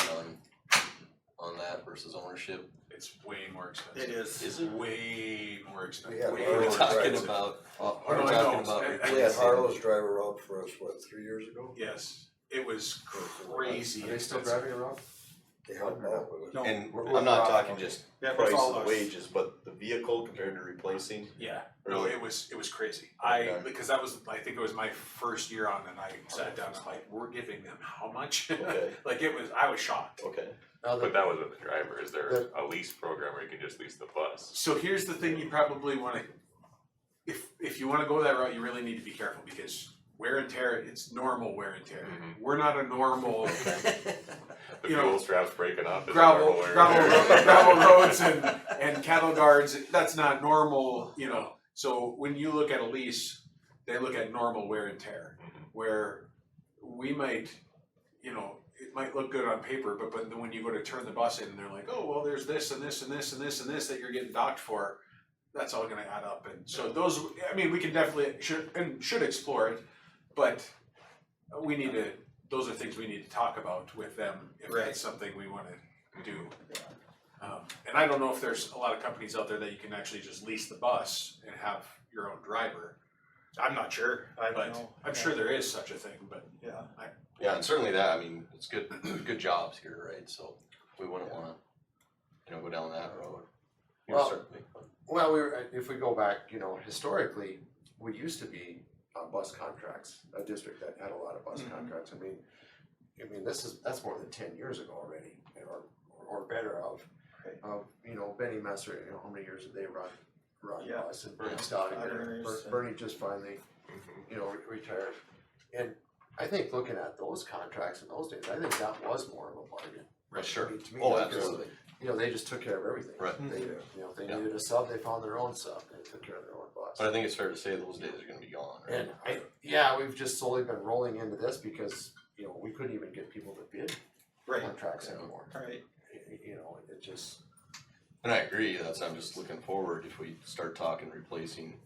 on that versus ownership? It's way more expensive. It is. Is it? Way more expensive. Yeah, Way we're We're more talking talking expensive. about, Oh, we're no, I talking know. about I- We had replacing. Harlow's driver out for us, 3 years ago? Yes, it was crazy. Are they still expensive. driving around? They helped out with it. No. And We're I'm not off. talking just Yeah, price it's all of us. wages, but the vehicle compared to replacing. Yeah, no, Really? it was crazy. Okay. Because I think it was my first year on, and I sat down and I'm like, we're giving them how much? Okay. Like I was shocked. Okay. Now But that was with the driver. Is there a lease program where you can just lease the bus? So here's the thing, you probably wanna, if you wanna go that route, you really need to be careful, because wear and tear, it's normal wear and tear. Mhm. We're not a normal The You know, fuel strap's breaking up. Is it gravel normal wear and tear? gravel roads and cattle guards, that's not normal, So when you look at a lease, they look at normal wear and tear, Mhm. where we might, it might look good on paper, but then when you go to turn the bus in and they're like, oh, well, there's this and this and this and this and this that you're getting docked for, that's all gonna add up. And so those, we can definitely, should explore it, but those are things we need to talk about with them if that's something we wanna do. And I don't know if there's a lot of companies out there that you can actually just lease the bus and have your own driver, I'm not sure, I don't but know. I'm sure there is such a thing, but Yeah. Yeah, and certainly that, it's good jobs here, right? So we wouldn't wanna, go down that road. Well, Certainly. Well, if we go back, historically, we used to be on bus contracts, a district that had a lot of bus contracts. I mean, that's more than 10 years ago already, or better Benny Messer, how many years did they run Yeah. bus, and Bernie Staudinger, Staudinger, Bernie just finally, retired. And I think looking at those contracts in those days, I think that was more of a bargain. Right, sure. I mean, to me, Oh, because, absolutely. You know, they just took care of everything. Right. They, you know, if they Yeah. needed a sub, they found their own sub, and they took care of their own bus. But I think it's fair to say those days are gonna be gone, right? And we've just slowly been rolling into this because, you know, we couldn't even get people to bid Right, contracts Yeah. anymore. right. You know, it just, And I agree, I'm just looking forward, if we start talking replacing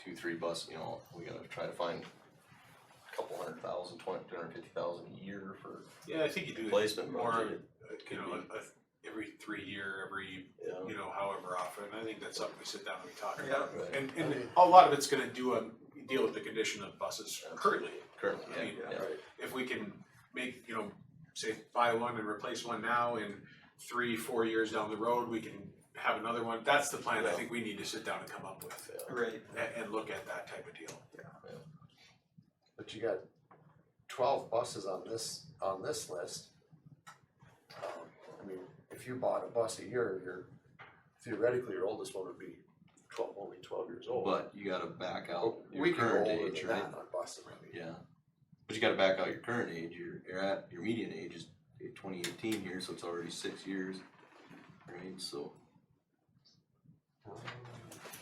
2-3 bus, you know, we gotta try to find a couple $100,000, $250,000 a year for Yeah, I think you do replacement more, budget. you know, every 3 year, Yeah. you know, however often, I think that's something we sit down and we talk Yeah. about. Right. And a lot of it's gonna deal with the condition of buses currently. Currently, I mean, yeah. right, If we can make, you know, say buy one and replace one now, and 3-4 years down the road, we can have another one, that's the plan I Yeah. think we need to sit down and come up with, Right. and look at that type of deal. but you got 12 buses on this list. I mean, if you bought a bus a year, theoretically, your oldest one would be only 12 years old. But you gotta back out But we your can go current older age, than right? that on buses, I mean. Yeah, but you gotta back out your current age, you're at, your median age is 2018 here, so it's already 6 years, right, so.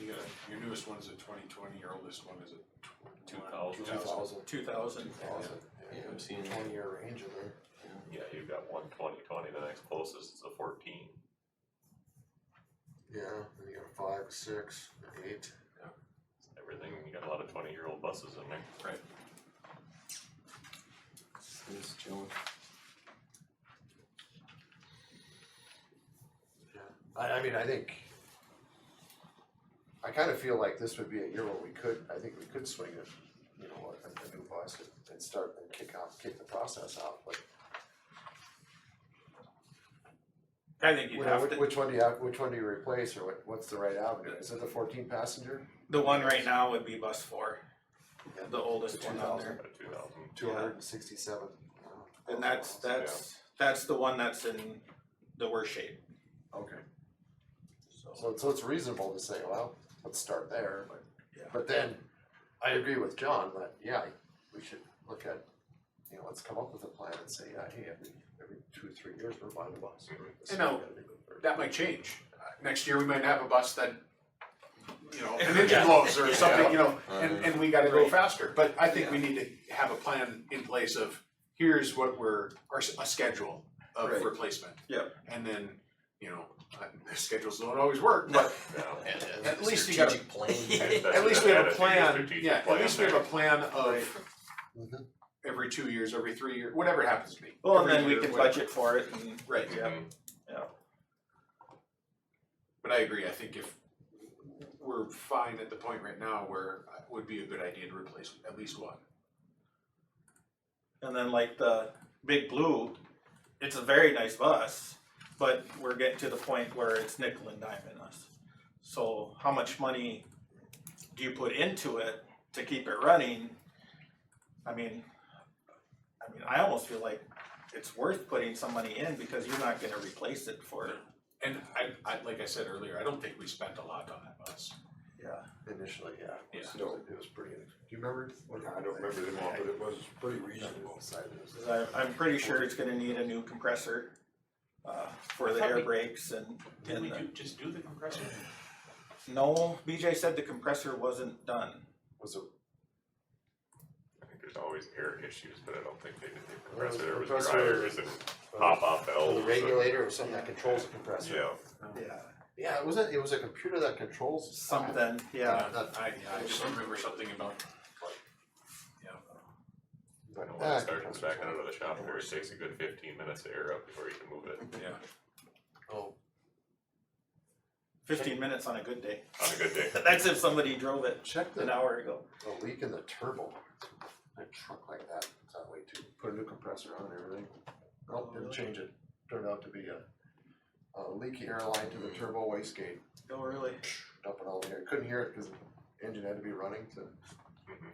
You got, your newest one's a 2020, your oldest one is a 2000. 2000. 2000. Yeah, I'm seeing. 20-year range in there. Yeah, you've got one 2020, the next closest is a 14. Yeah, then you got 5, 6, 8. Everything, you got a lot of 20-year-old buses in there. Right. It's chilling. I mean, I think, I kind of feel like this would be a year where I think we could swing it, you know, a new bus and start and kick the process off, but. I think you'd have to, Which one do you replace, or what's the right avenue? Is it the 14 passenger? the one right now would be bus 4, Yeah. the oldest The one on there. 2000. 267. And that's the one that's in the worst shape, Okay, so. so it's reasonable to say, well, let's start there, Yeah. but then I agree with John that, yeah, we should look at, you know, let's come up with a plan and say, yeah, hey, every 2-3 years we're buying a bus. This And is now, what we gotta do first. That might change. Next year, we might have a bus that, you know, an engine blows or something, you know, and we gotta go faster. But I think we need to have a plan in place of, here's what a schedule of Right. replacement. Yep. And then, you know, schedules don't always work, but Yeah. at least you gotta, Strategic plan. at least we have a That's plan, strategic yeah, at plan least we have a there. plan of Mhm. every 2 years, every 3 years, whatever it happens to be. Well, and Every then we year, can whatever. budget for it and, Right. yeah, Mhm. yeah. But I agree, I think if we're fine at the point right now where it would be a good idea to replace at least one. And then like the Big Blue, it's a very nice bus, but we're getting to the point where it's nickel and diming us. So how much money do you put into it to keep it running? I mean, I almost feel like it's worth putting some money in because you're not gonna replace it for, And I, like I said earlier, I don't think we spent a lot on that bus. yeah. Initially, yeah. Yeah. It was pretty, do you remember? I don't remember them all, but it was pretty reasonable. 'Cause I'm pretty sure it's gonna need a new compressor, for the air brakes and Did we the, just do the compressor? no, BJ said the compressor wasn't done. Was it? I think there's always air issues, but I don't think they did the Well, compressor. There was compressor- dryers and pop-off valves. The and- regulator or something that controls the compressor? Yeah. Yeah. Yeah, it was a computer that controls. Something, yeah. I just remember something about, yeah. I know when it starts back out of the shop there, it takes a good 15 minutes to air up before you can move it. Yeah. Oh, 15 minutes on a good day. On a good day. That's if somebody drove it check an the hour ago. leak in the turbo. A truck like that, is that way too? Put a new compressor on and everything. Nope, didn't change it. Turned out to be a leaky air line to the turbo wastegate. Oh, really? Dumping all the air. Couldn't hear it because the engine had to be running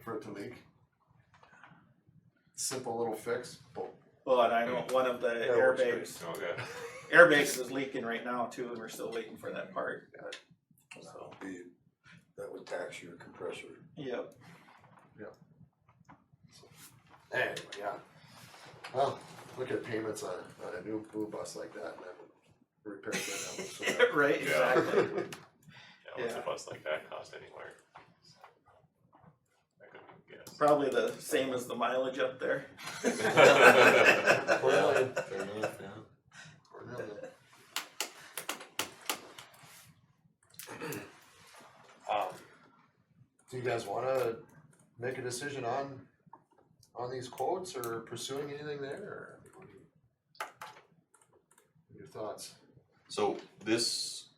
for it to leak. Simple little fix. Boom. Well, and I know one of the Yeah, works airbags, Okay. airbags is leaking right now too, and we're still waiting for that part. So, That would tax your compressor. yep. Anyway, yeah. Well, look at payments on a new blue bus like that and then repairs that so that- Right, Yeah. exactly. Yeah, what's a Yeah. bus like that cost anywhere? I couldn't guess. Probably the same as the mileage up there. 4 million. Fair enough, yeah. 4 million. Do you guys wanna make a decision on these quotes or pursuing anything there, or? What are your thoughts? So this,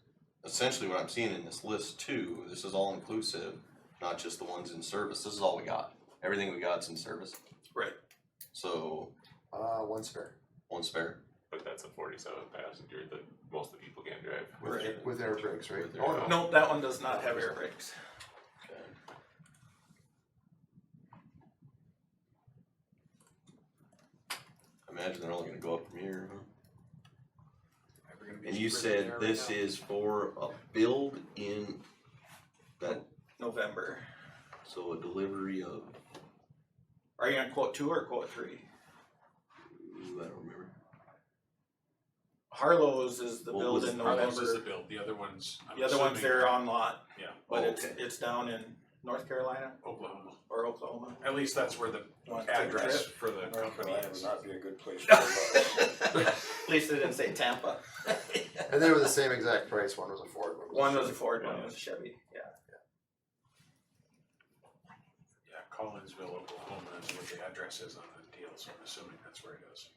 essentially what I'm seeing in this list too, this is all inclusive, not just the ones in service, this is all we got. Everything we got's in service. Right. So, One spare, one spare. But that's a 47 passenger that most of the people can't drive. Right. with air brakes, right? With air Oh, brakes. No, that one does not have air brakes. Okay. Imagine they're only gonna go up from here, huh? Never gonna be And you cheaper than said they are this right now. is for a build in that, November. so a delivery of, Are you gonna quote 2 or quote 3? ooh, I don't remember. Harlow's is the What build was in Harlow's is the November. build, the other ones, I'm The other ones assuming, they're on lot, yeah, but Oh, it's okay. it's down in North Carolina Oklahoma. or Oklahoma. At least that's where the Want to take a address trip? for the company Carolina is. would not be a good place for a bus. At least they didn't say Tampa. And they were the same exact price, one was a Ford, One was a Ford, one was a Chevy, yeah. Yeah, Collinsville, Oklahoma is what the address is on the deal, so I'm assuming that's where it is.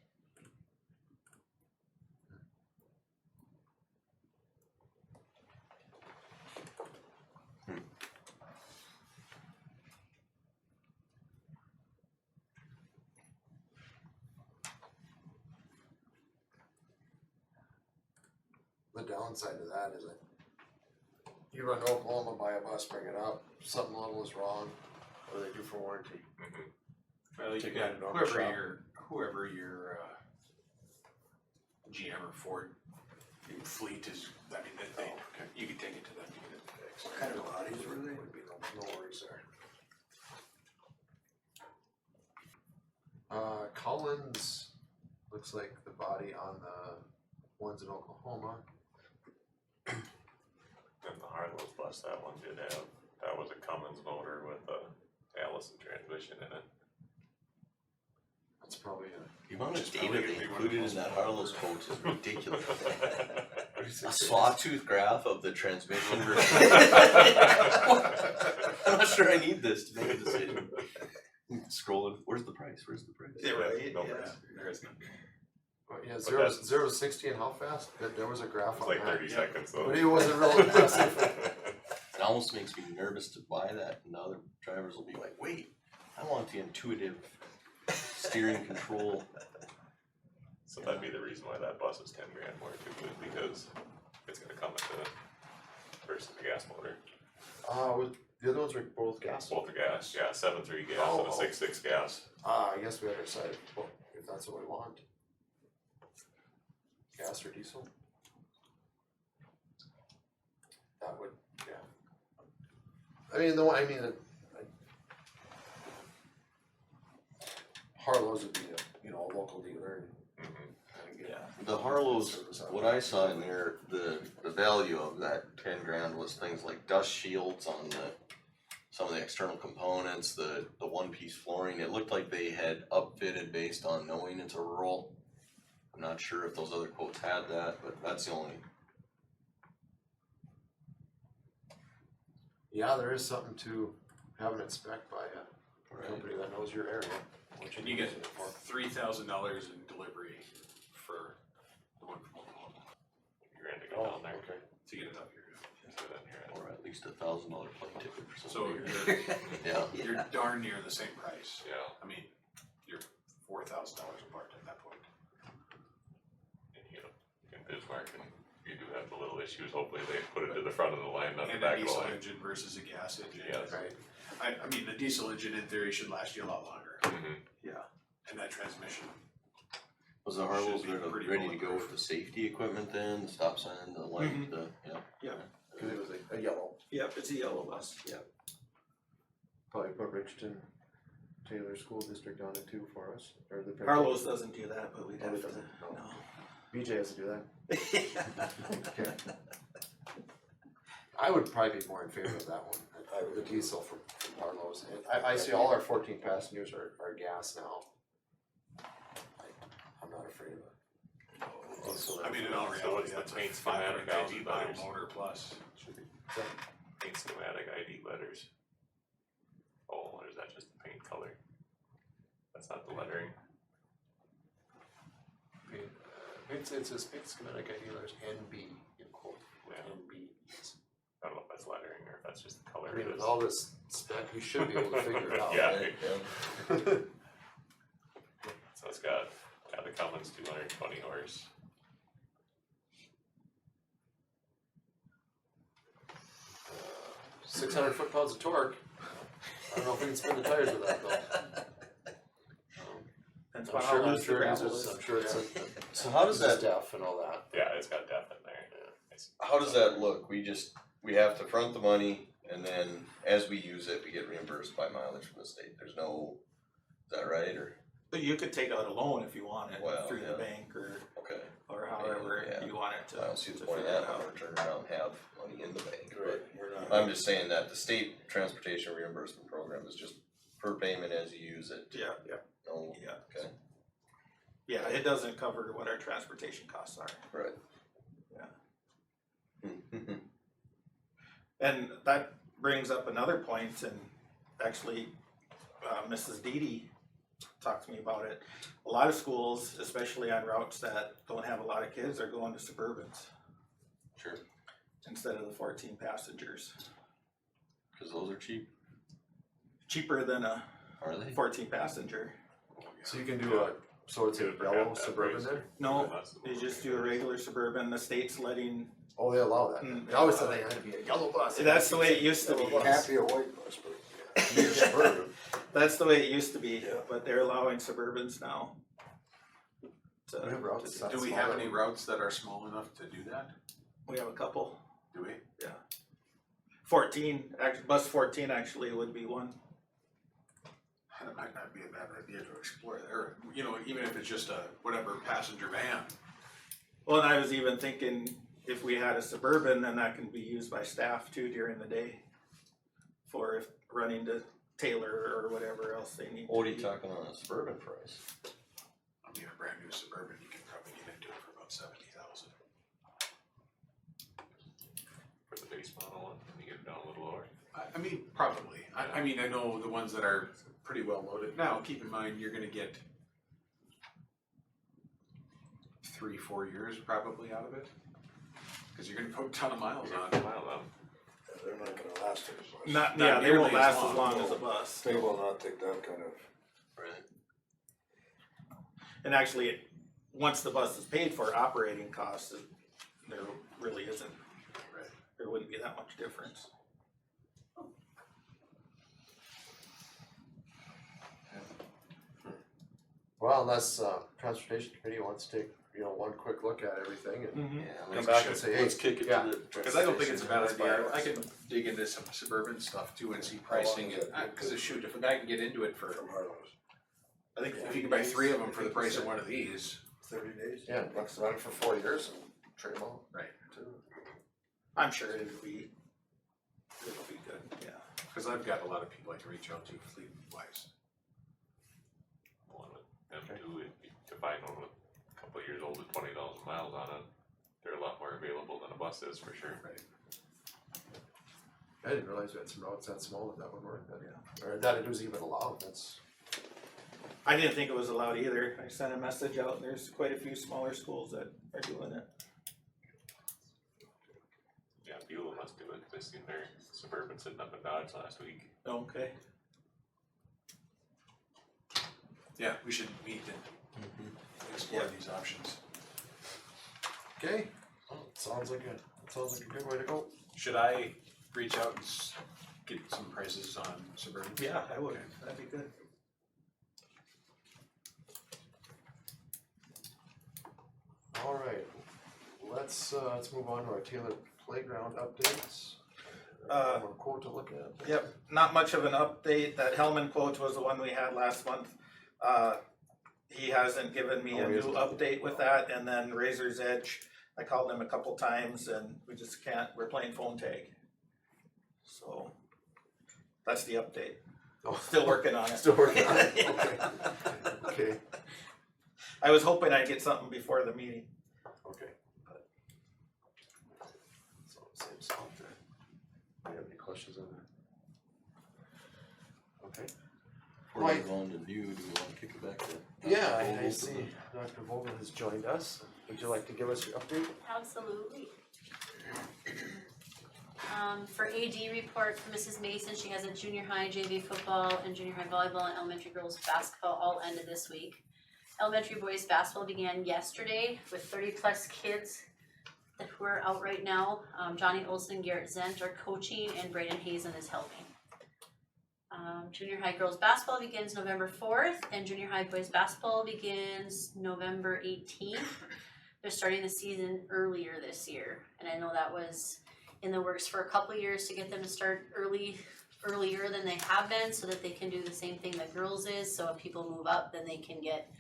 The downside to that is that you run to Oklahoma, buy a bus, bring it up, something little is wrong, what do they do for warranty? Well, you Take got it to normal shop. whoever your GM or Ford fleet is, I mean, they, you can take it to them to get it fixed. What kind of bodies were they? Would be no worries there. Collins, looks like the body on the ones in Oklahoma. And the Harlow's bus, that one did have, that was a Cummins motor with a Allison transmission in it. That's probably a The amount of Just data probably they gonna be one of included those in that Harlow's quote is ridiculous. A 36 sawtooth graph of the transmission. I'm not sure I need this to make a decision. Scrolling, where's the price, where's the price? Yeah, right, No yeah. price. There is none. Well, yeah, But 0 that's- 0 to 60 and how fast? There was a graph It's on like that. 30 seconds though. But it wasn't real impressive. It almost makes me nervous to buy that, and the other drivers will be like, wait, I want the intuitive steering control. So that'd be the reason why that bus is 10 grand more too, is because it's gonna come with the versus the gas motor. With the other ones were both gas. Both the gas, yeah, 7.3 gas Oh, and a 6.6 gas. I guess we had to decide if that's what we want. Gas or diesel? That would, yeah. I mean, the one, Harlow's would be a local dealer and kind of get. Yeah. The Harlow's, service out what of it. I saw in there, the value of that 10 grand was things like dust shields on some of the external components, the one-piece flooring. It looked like they had upfitted based on knowing it's a rural. I'm not sure if those other quotes had that, but that's the only. Yeah, there is something to having it spec'd by a Right. company that knows your area. What And you get use it for. $3,000 in delivery for the one from Oklahoma Grand to go down there. Okay. to get it up here. So then you're at- Or at least $1,000 plane ticket for So somebody. you're, Yeah. you're darn near the same price. Yeah, I mean, you're $4,000 apart at that point. and in Bismarck, and you do have the little issues, hopefully they put it to the front of the line, not the And back a of the diesel line. engine versus a gas engine. Yes. Right. I mean, the diesel engine in theory should last you a lot longer, Mhm. and that transmission. Was the Harlow's Should be pretty ready to go bulletproof. with the safety equipment then, the stop sign, the light, Mhm. yeah? Cause it was a yellow, Yep, it's a yellow bus, yep. probably put Richardton Taylor School District on it too for us, or the. Carlos doesn't do that, but we'd Oh, have he to, doesn't? No. no. BJ has to do that. Okay. I would probably be more in favor of that one, the diesel from Carlos. And I see all our 14 passengers are gas now. I'm not afraid of it. Diesel. I mean, in all So reality, what's the that's paint a schematic 500,000 ID mile letters? motor plus. Should be paint schematic ID letters. Oh, or is that just the paint color? That's not the lettering. It says paint schematic ID letters NB in quote. Yeah. NB. I don't know if that's lettering or if that's just the color. I mean, it with is. all this spec, you should be able to figure it out. Yeah. Right, yeah. So it's got the Cummins 220 horse. Uh, 600 foot-pounds of torque. I don't know if we can spin the tires with that though. Depends I'm on how sure, loose the gravel it's, is. I'm sure it's So how does that, stuff and all that. Yeah, it's got depth in there. It's, how does that look? We have to front the money and then as we use it, we get reimbursed by mileage from the state. There's no, is that right, or, But you could take out a loan if you want it Well, through yeah. the bank or however Yeah. you want it to. I don't see the to point of figure that, it out. I'm gonna turn around and have money in the bank, Right, but we're not. I'm just saying that the state transportation reimbursement program is just per payment as you use it. Yeah, No, yeah. okay, Yeah, it doesn't cover what our transportation costs are. right. Yeah. Hmm. And that brings up another point, and actually, Mrs. Didi talked to me about it. A lot of schools, especially on routes that don't have a lot of kids, are going to Suburbans Sure, instead of the 14 passengers. cause those are cheap, Cheaper than a are they? 14 passenger. So you can do a, so it's a Good for yellow half that Suburban price. there? No, That's the you one just thing do a that is- regular Suburban. The state's letting, Oh, they allow that. Mm. I always thought they had to be a yellow bus. that's the way it used to be. It can't be a white bus, but Suburban. That's the way it used to be, Yeah. but they're allowing Suburbans now. to- We have routes to- that Do we small have that any way. routes that are small enough to do that? We have a couple. Do we? 14, bus 14 actually would be one. That might not be a bad idea to explore there, you know, even if it's just a whatever passenger van. Well, and I was even thinking if we had a Suburban, then that can be used by staff too during the day for if running to Taylor or whatever else they need. What are to you be. talking on a Suburban price? I mean, a brand new Suburban, you can probably get into it for about 70,000. For the base model one, you get it down a little lower. I mean, probably. I mean, I know the ones that are pretty well loaded. Now, keep in mind, you're gonna get 3-4 years probably out of it. Cause you're gonna put a ton of miles on it. Mile down. they're not gonna last as much. Not, Not yeah, they won't nearly as last as long. long as a bus. They will not take that kind of, Right. And actually, once the bus is paid for, operating costs, there really isn't, there wouldn't be that much difference. Well, unless, transportation committee wants to take, one quick look at everything and Mm-hmm. come back and say, hey, Let's kick it yeah. to the. Cause I don't think it's a bad Let's buy idea. it. I can dig into some Suburban stuff too and see pricing and, cause shoot, if a guy can get into it for, from Harlow's. I think if you can buy 3 of them for the price of one of these. 30 days? Yeah, let's run it for 4 years and trade them out. Right. I'm sure it'll be good, yeah. Cause I've got a lot of people I can reach out to fleet wise. One with them too, to find one with a couple of years old with 20,000 miles on it, they're a lot more available than a bus is for sure. Right. I didn't realize we had some routes that small that would work, that, or that it was even allowed, that's. I didn't think it was allowed either. I sent a message out and there's quite a few smaller schools that are doing it. Yeah, Beulah must do it, cause I seen their Suburban sitting up in Dodge last week. Okay. Yeah, we should meet and explore these options. Okay, sounds like a good way to go. Should I reach out and get some prices on Suburban? Yeah, I would. Okay. That'd be good. All right, let's move on to our Taylor Playground updates. More quote to look at. Yep, not much of an update. That Hellman quote was the one we had last month. He hasn't given me a new update with that, and then Razor's Edge, I called him a couple times and we just can't, we're playing phone tag. So, that's the update. Oh, Still working on it. Still working on it, okay. Okay, I was hoping I'd get something before the meeting. okay. So, same stuff there. Do you have any questions on that? Okay. Before we go on to new, do we wanna kick it back to? Yeah, I see Dr. Vogel has joined us. Would you like to give us your update? Absolutely. For AD report from Mrs. Mason, she has a junior high JV football and junior high volleyball and elementary girls basketball all ended this week. Elementary boys basketball began yesterday with 30 plus kids who are out right now. Johnny Olson, Garrett Zent are coaching and Braden Hazen is helping. Junior high girls basketball begins November 4th and junior high boys basketball begins November 18th. They're starting the season earlier this year, and I know that was in the works for a couple of years to get them to start earlier than they have been, so that they can do the same thing that girls is, so if people move up, then they can get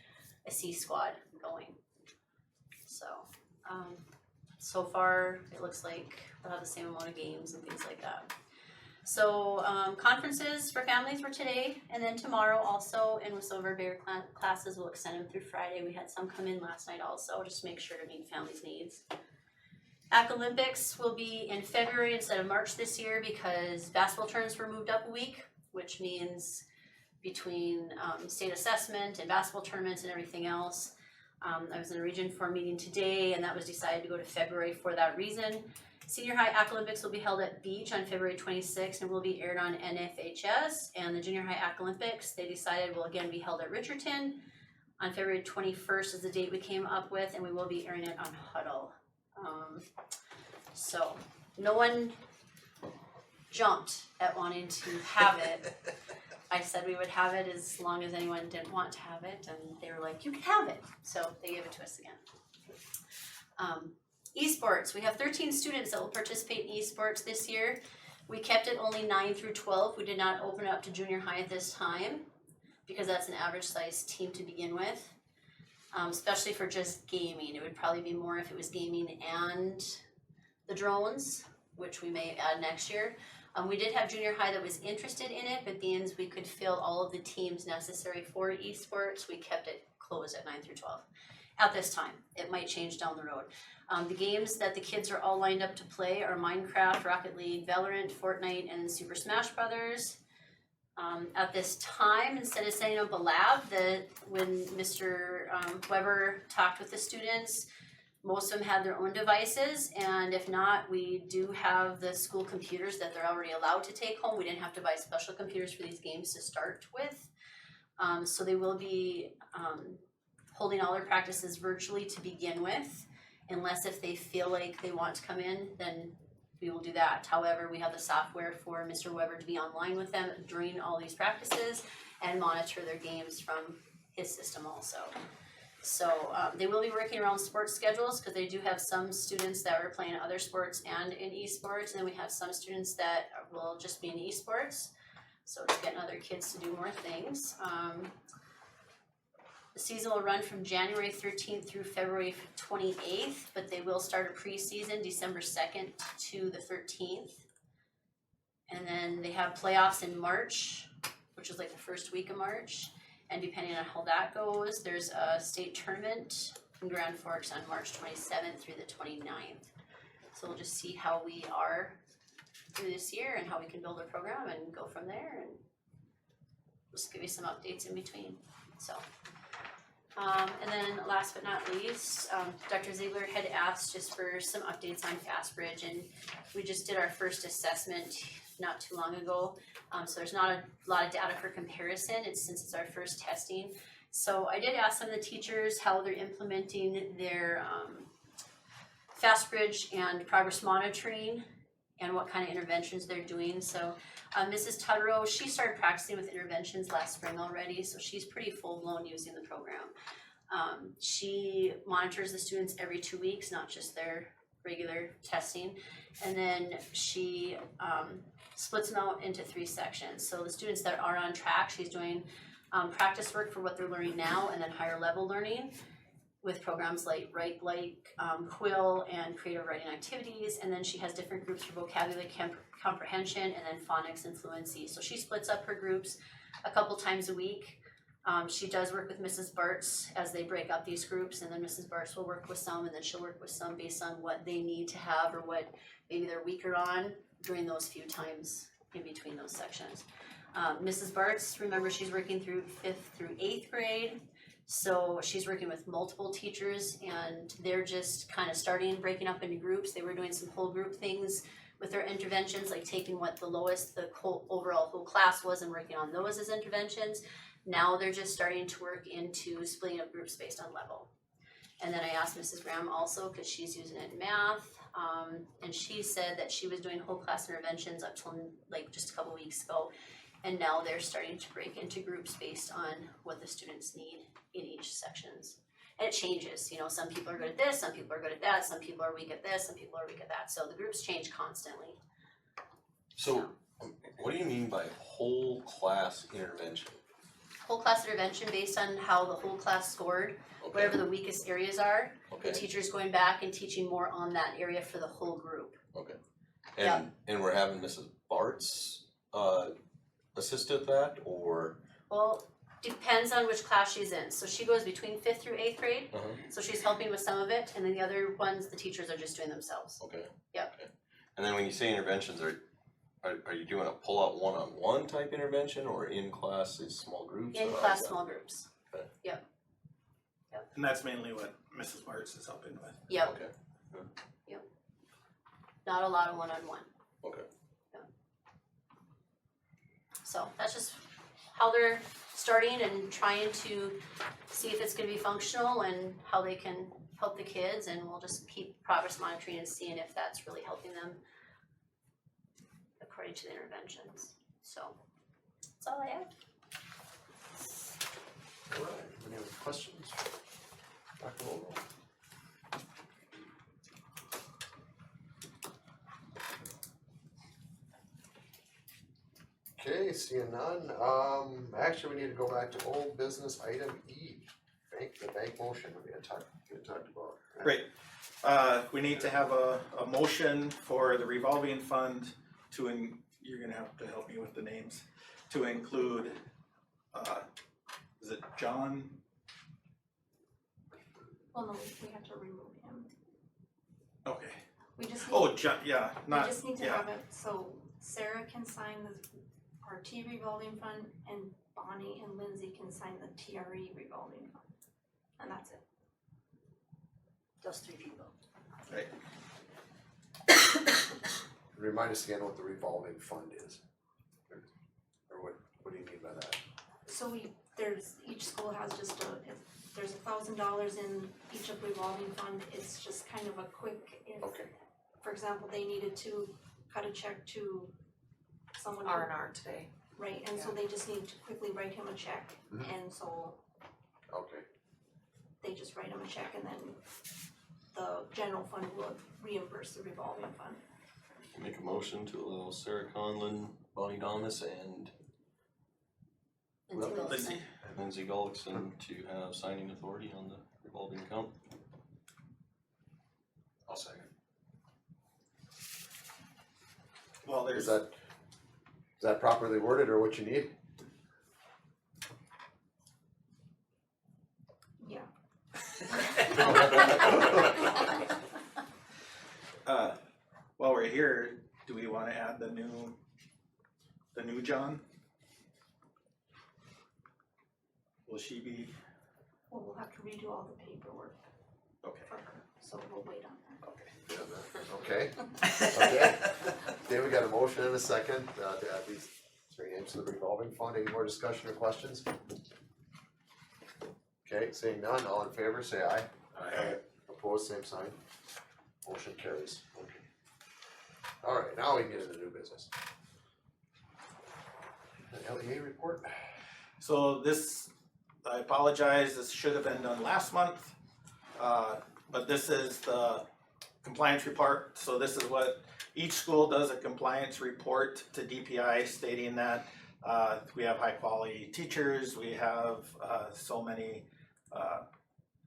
a C squad going. So, so far, it looks like they'll have the same amount of games and things like that. So, conferences for families were today, and then tomorrow also, and with some of our bigger classes, we'll extend them through Friday. We had some come in last night also, just to make sure to meet families' needs. Ac Olympics will be in February instead of March this year because basketball tournaments were moved up a week, which means between state assessment and basketball tournaments and everything else. I was in a Region 4 meeting today, and that was decided to go to February for that reason. Senior high Ac Olympics will be held at Beach on February 26th and will be aired on NFHS. And the junior high Ac Olympics, they decided, will again be held at Richardton on February 21st is the date we came up with, and we will be airing it on Huddle. So no one jumped at wanting to have it. I said we would have it as long as anyone didn't want to have it, and they were like, you can have it. So they gave it to us again. Esports, we have 13 students that will participate in esports this year. We kept it only 9 through 12. We did not open it up to junior high at this time because that's an average size team to begin with. Especially for just gaming. It would probably be more if it was gaming and the drones, which we may add next year. We did have junior high that was interested in it, but being we could fill all of the teams necessary for esports, we kept it closed at 9 through 12 at this time. It might change down the road. The games that the kids are all lined up to play are Minecraft, Rocket League, Valorant, Fortnite, and Super Smash Brothers. At this time, instead of setting up a lab, when Mr. Weber talked with the students, most of them had their own devices, and if not, we do have the school computers that they're already allowed to take home. We didn't have to buy special computers for these games to start with. So they will be holding all their practices virtually to begin with, unless if they feel like they want to come in, then we will do that. However, we have the software for Mr. Weber to be online with them during all these practices and monitor their games from his system also. So they will be working around sports schedules because they do have some students that are playing other sports and in esports, and then we have some students that will just be in esports. So it's getting other kids to do more things. The season will run from January 13th through February 28th, but they will start a preseason December 2nd to the 13th. And then they have playoffs in March, which is like the first week of March. And depending on how that goes, there's a state tournament in Grand Forks on March 27th through the 29th. So we'll just see how we are through this year and how we can build a program and go from there. And just give you some updates in between. So. And then last but not least, Dr. Ziegler had asked just for some updates on Fastbridge, and we just did our first assessment not too long ago. So there's not a lot of data for comparison, since it's our first testing. So I did ask some of the teachers how they're implementing their Fastbridge and progress monitoring and what kind of interventions they're doing. So Mrs. Tudrow, she started practicing with interventions last spring already, so she's pretty full-blown using the program. She monitors the students every 2 weeks, not just their regular testing. And then she splits them out into 3 sections. So the students that are on track, she's doing practice work for what they're learning now, and then higher level learning with programs like Quill and creative writing activities. And then she has different groups for vocabulary comprehension and then phonics and fluency. So she splits up her groups a couple times a week. She does work with Mrs. Bartz as they break up these groups, and then Mrs. Bartz will work with some, and then she'll work with some based on what they need to have or what maybe they're weaker on during those few times in between those sections. Mrs. Bartz, remember, she's working through 5th through 8th grade. So she's working with multiple teachers, and they're just kind of breaking up into groups. They were doing some whole group things with their interventions, like taking what the lowest the overall whole class was and working on those as interventions. Now they're just starting to work into splitting up groups based on level. And then I asked Mrs. Graham also, because she's using it in math, and she said that she was doing whole class interventions up till like just a couple weeks ago. And now they're starting to break into groups based on what the students need in each sections. And it changes, you know, some people are good at this, some people are good at that, some people are weak at this, some people are weak at that. So the groups change constantly. So, what do you mean by whole class intervention? Whole class intervention based on how the whole class scored, whatever the weakest areas are. The teacher's going back and teaching more on that area for the whole group. Okay. And we're having Mrs. Bartz assist at that, or? Well, depends on which class she's in. So she goes between 5th through 8th grade. So she's helping with some of it, and then the other ones, the teachers are just doing themselves. Okay. Yep. Okay. And then when you say interventions, are you doing a pull-out one-on-one type intervention, or in classes, small groups? In class, small groups. Okay. Yep. And that's mainly what Mrs. Bartz is helping with. Yep. Okay. Yep. Not a lot of one-on-one. Okay. So that's just how they're starting and trying to see if it's going to be functional and how they can help the kids, and we'll just keep progress monitoring and seeing if that's really helping them according to the interventions. So that's all I have. All right, any other questions? Dr. Vogel? Okay, seeing none, actually, we need to go back to old business item E, the bank motion we had talked about. Right? Great. We need to have a motion for the revolving fund you're gonna have to help me with the names, to include, is it John? Well, no, we have to remove him. Okay. We just need, Oh, John, yeah, we not, just need to yeah. have it, so Sarah can sign the RT revolving fund, and Bonnie and Lindsay can sign the TRE revolving fund. And that's it. Those 3 people. Right. Remind us again what the revolving fund is, or what do you mean by that? So each school has just there's $1,000 in each of revolving fund. It's just kind of a quick, if, for example, they needed to cut a check to someone. R&R today. Right, and so they just need to quickly write him a check, and so they just write him a check, and then the general fund will reimburse the revolving fund. Make a motion to allow Sarah Conlon, Bonnie Thomas, and Lindsay Gullickson to have signing authority on the revolving account. I'll second. Well, Is that properly worded, or what you need? Yeah. While we're here, do we wanna add the new John? Will she be? Well, we'll have to redo all the paperwork for her, so we'll wait on that. Okay. Okay. Okay, we got a motion and a second, to add these 3 names to the revolving fund. Any more discussion or questions? Okay, seeing none, all in favor, say aye. Aye. Opposed, same sign. Motion carries. Okay. All right, now we can get into new business. The LEA report. So this, I apologize, this should have been done last month, but this is the compliance report, so this is what, each school does a compliance report to DPI stating that we have high quality teachers, we have so many,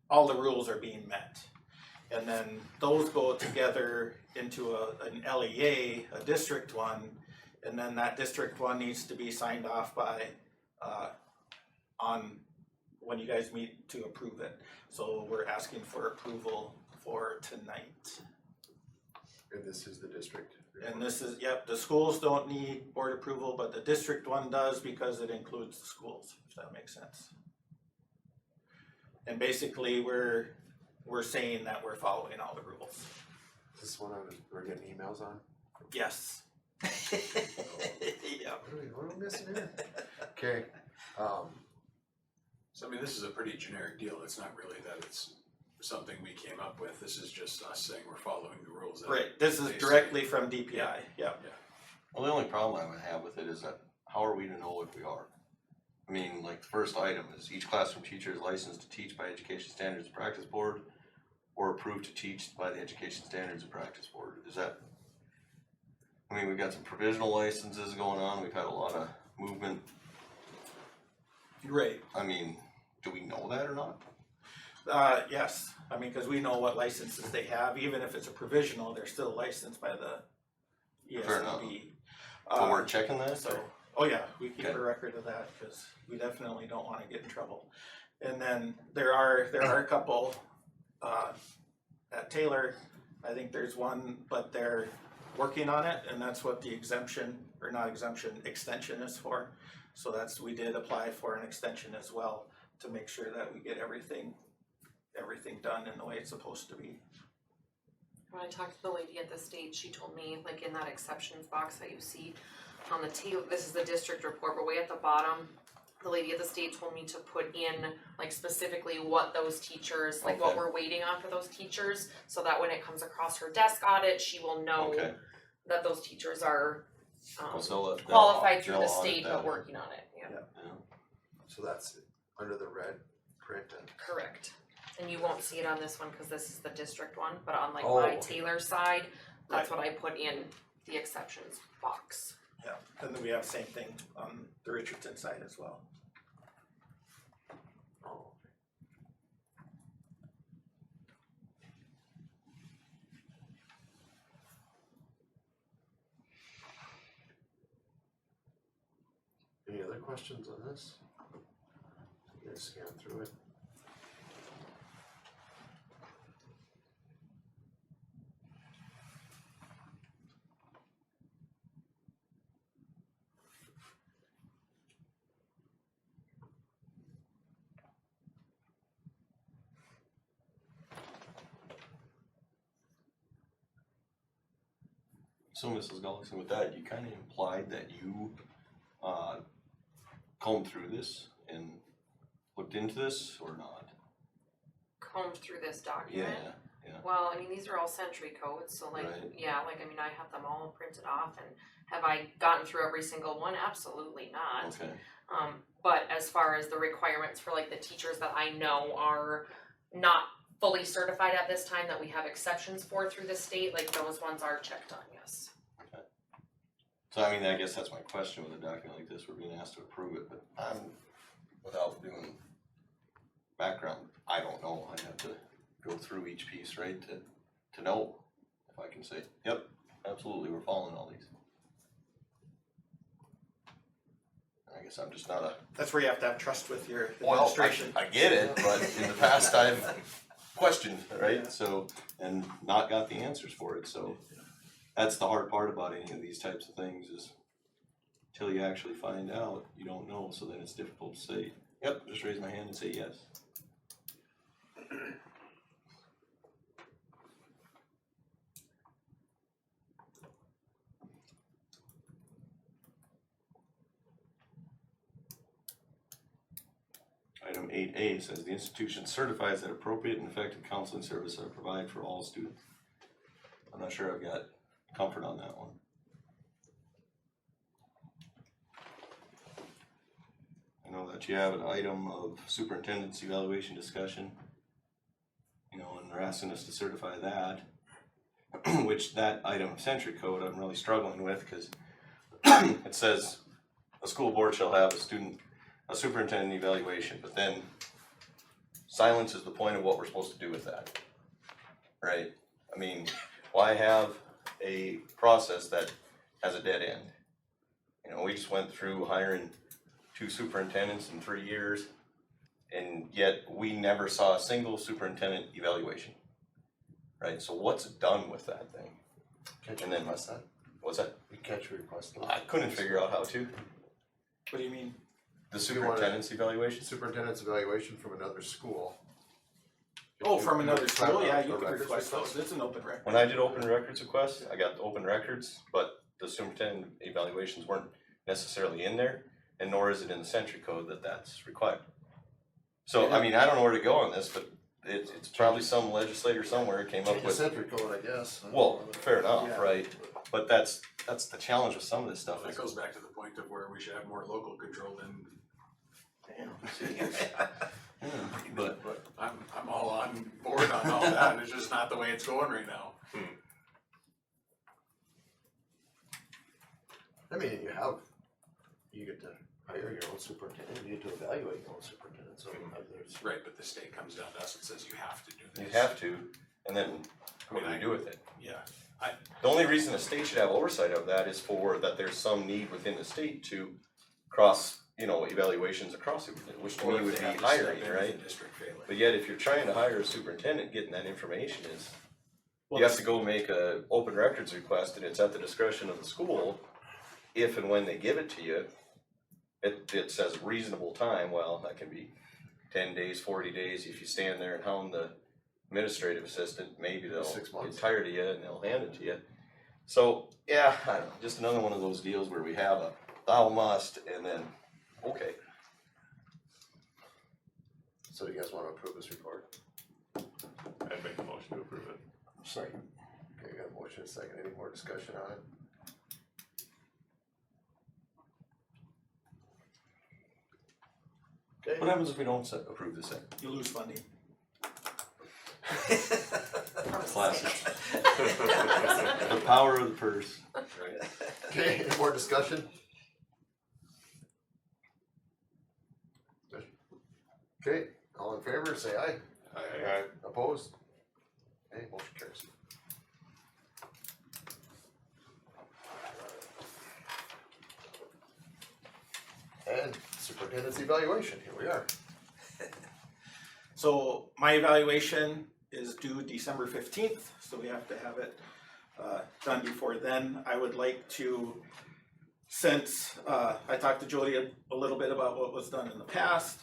all the rules are being met. And then those go together into an LEA, a district one, and then that district one needs to be signed off by, on, when you guys meet to approve it. So we're asking for approval for tonight. And this is the district. And this is, yep, the schools don't need board approval, but the district one does because it includes the schools, if that makes sense. And basically, we're saying that we're following all the rules. Is this one we're getting emails on? Yes. Yep. What are we missing here? Okay, So I mean, this is a pretty generic deal, it's not really that it's something we came up with, this is just us saying we're following the rules. Right, this is directly from DPI, yep. Well, the only problem I would have with it is that how are we to know if we are? I mean, like the first item is each classroom teacher is licensed to teach by Education Standards and Practice Board or approved to teach by the Education Standards and Practice Board. Is that, I mean, we've got some provisional licenses going on, we've had a lot of movement. Right. I mean, do we know that or not? Yes, I mean, cause we know what licenses they have, even if it's a provisional, they're still licensed by the Fair enough. ESDB. So we're checking that? So, oh yeah, we keep Okay. a record of that, cause we definitely don't wanna get in trouble. And then there are a couple, at Taylor, I think there's one, but they're working on it, and that's what the exemption, or not exemption, extension is for. So we did apply for an extension as well, to make sure that we get everything done in the way it's supposed to be. When I talked to the lady at the state, she told me, like in that exceptions box that you see on the table, this is the district report, but way at the bottom, the lady at the state told me to put in like specifically what those teachers, like what Okay. we're waiting on for those teachers, so that when it comes across her desk audit, she will know Okay. that those teachers are So qualified through they'll the audit state, that. but working on it, yeah. so that's under the red print and. Correct. And you won't see it on this one because this is the district one, but on like Oh, my okay. Taylor side, that's what I put in the exceptions box. Yeah, and then we have same thing on the Richardson side as well. Oh. Any other questions on this? You guys scan through it. So Mrs. Gullickson, with that, you kind of implied that you combed through this and looked into this or not? Combed through this Yeah, document. yeah. Well, I mean, these are all century codes, so like, Right. yeah, like, I mean, I have them all printed off, and have I gotten through every single one? Absolutely not. Okay. But as far as the requirements for like the teachers that I know are not fully certified at this time, that we have exceptions for through the state, like those ones are checked on, yes. So I mean, I guess that's my question with a document like this, we're being asked to approve it, but without doing background, I don't know, I'd have to go through each piece, right, to know if I can say, yep, absolutely, we're following all these. I guess I'm just not a. That's where you have to have trust with your Well, administration. I get it, but in the past I've questioned, right, so, and not got the answers for it, so. That's the hard part about any of these types of things is till you actually find out, you don't know, so then it's difficult to say, yep, just raise my hand and say yes. Item 8A says the institution certifies that appropriate and effective counseling services are provided for all students. I'm not sure I've got comfort on that one. I know that you have an item of superintendent's evaluation discussion, you know, and they're asking us to certify that. which that item of century code I'm really struggling with, cause it says a school board shall have a superintendent evaluation, but then silence is the point of what we're supposed to do with that, right? I mean, why have a process that has a dead end? You know, we just went through hiring 2 superintendents in 3 years, and yet we never saw a single superintendent evaluation, right? So what's done with that thing? Catch And then- request that? What's that? We catch request. I couldn't figure out how to. What do you mean? The You wanna- superintendent's evaluation? Superintendent's evaluation from another school. Oh, from another school, yeah, you A can records request request. those, it's an open record. When I did open records requests, I got the open records, but the superintendent evaluations weren't necessarily in there, and nor is it in the century code that that's required. So, I mean, I don't know where to go on this, but it's probably some legislator somewhere came up Change the with, century code, I guess. well, fair enough, Yeah. right? But that's the challenge with some of this stuff. That goes back to the point of where we should have more local control than, But I'm all on board on all that, it's just not the way it's going right now. I mean, you get to hire your own superintendent, you get to evaluate your own superintendent, so there's. Right, but the state comes down to us and says you have to do this. you have to, and then what do you do with it? Yeah, The only reason the state should have oversight of that is for that there's some need within the state to cross, evaluations across it, which to or me if would they be have to step hiring, in if right? the district failing. But yet, if you're trying to hire a superintendent, getting that information is, Well, you have to go make a open records request, and it's at the discretion of the school. If and when they give it to you, it says reasonable time, well, that can be 10 days, 40 days, if you stand there and hound the administrative assistant, maybe they'll 6 months. get tired of you and they'll hand it to you. So, yeah, I don't know, just another one of those deals where we have a thou must, and then, okay. So do you guys wanna approve this report? I'd make a motion to approve it. Second. Okay, got a motion, and a second, any more discussion on it? Okay. What happens if we don't approve this thing? You lose funding. Classic. The power of the purse. Okay, any more discussion? Okay, all in favor, say aye. Aye. Opposed? Okay, motion carries. And superintendent's evaluation, here we are. So my evaluation is due December 15th, so we have to have it done before then. I would like to, since I talked to Jody a little bit about what was done in the past,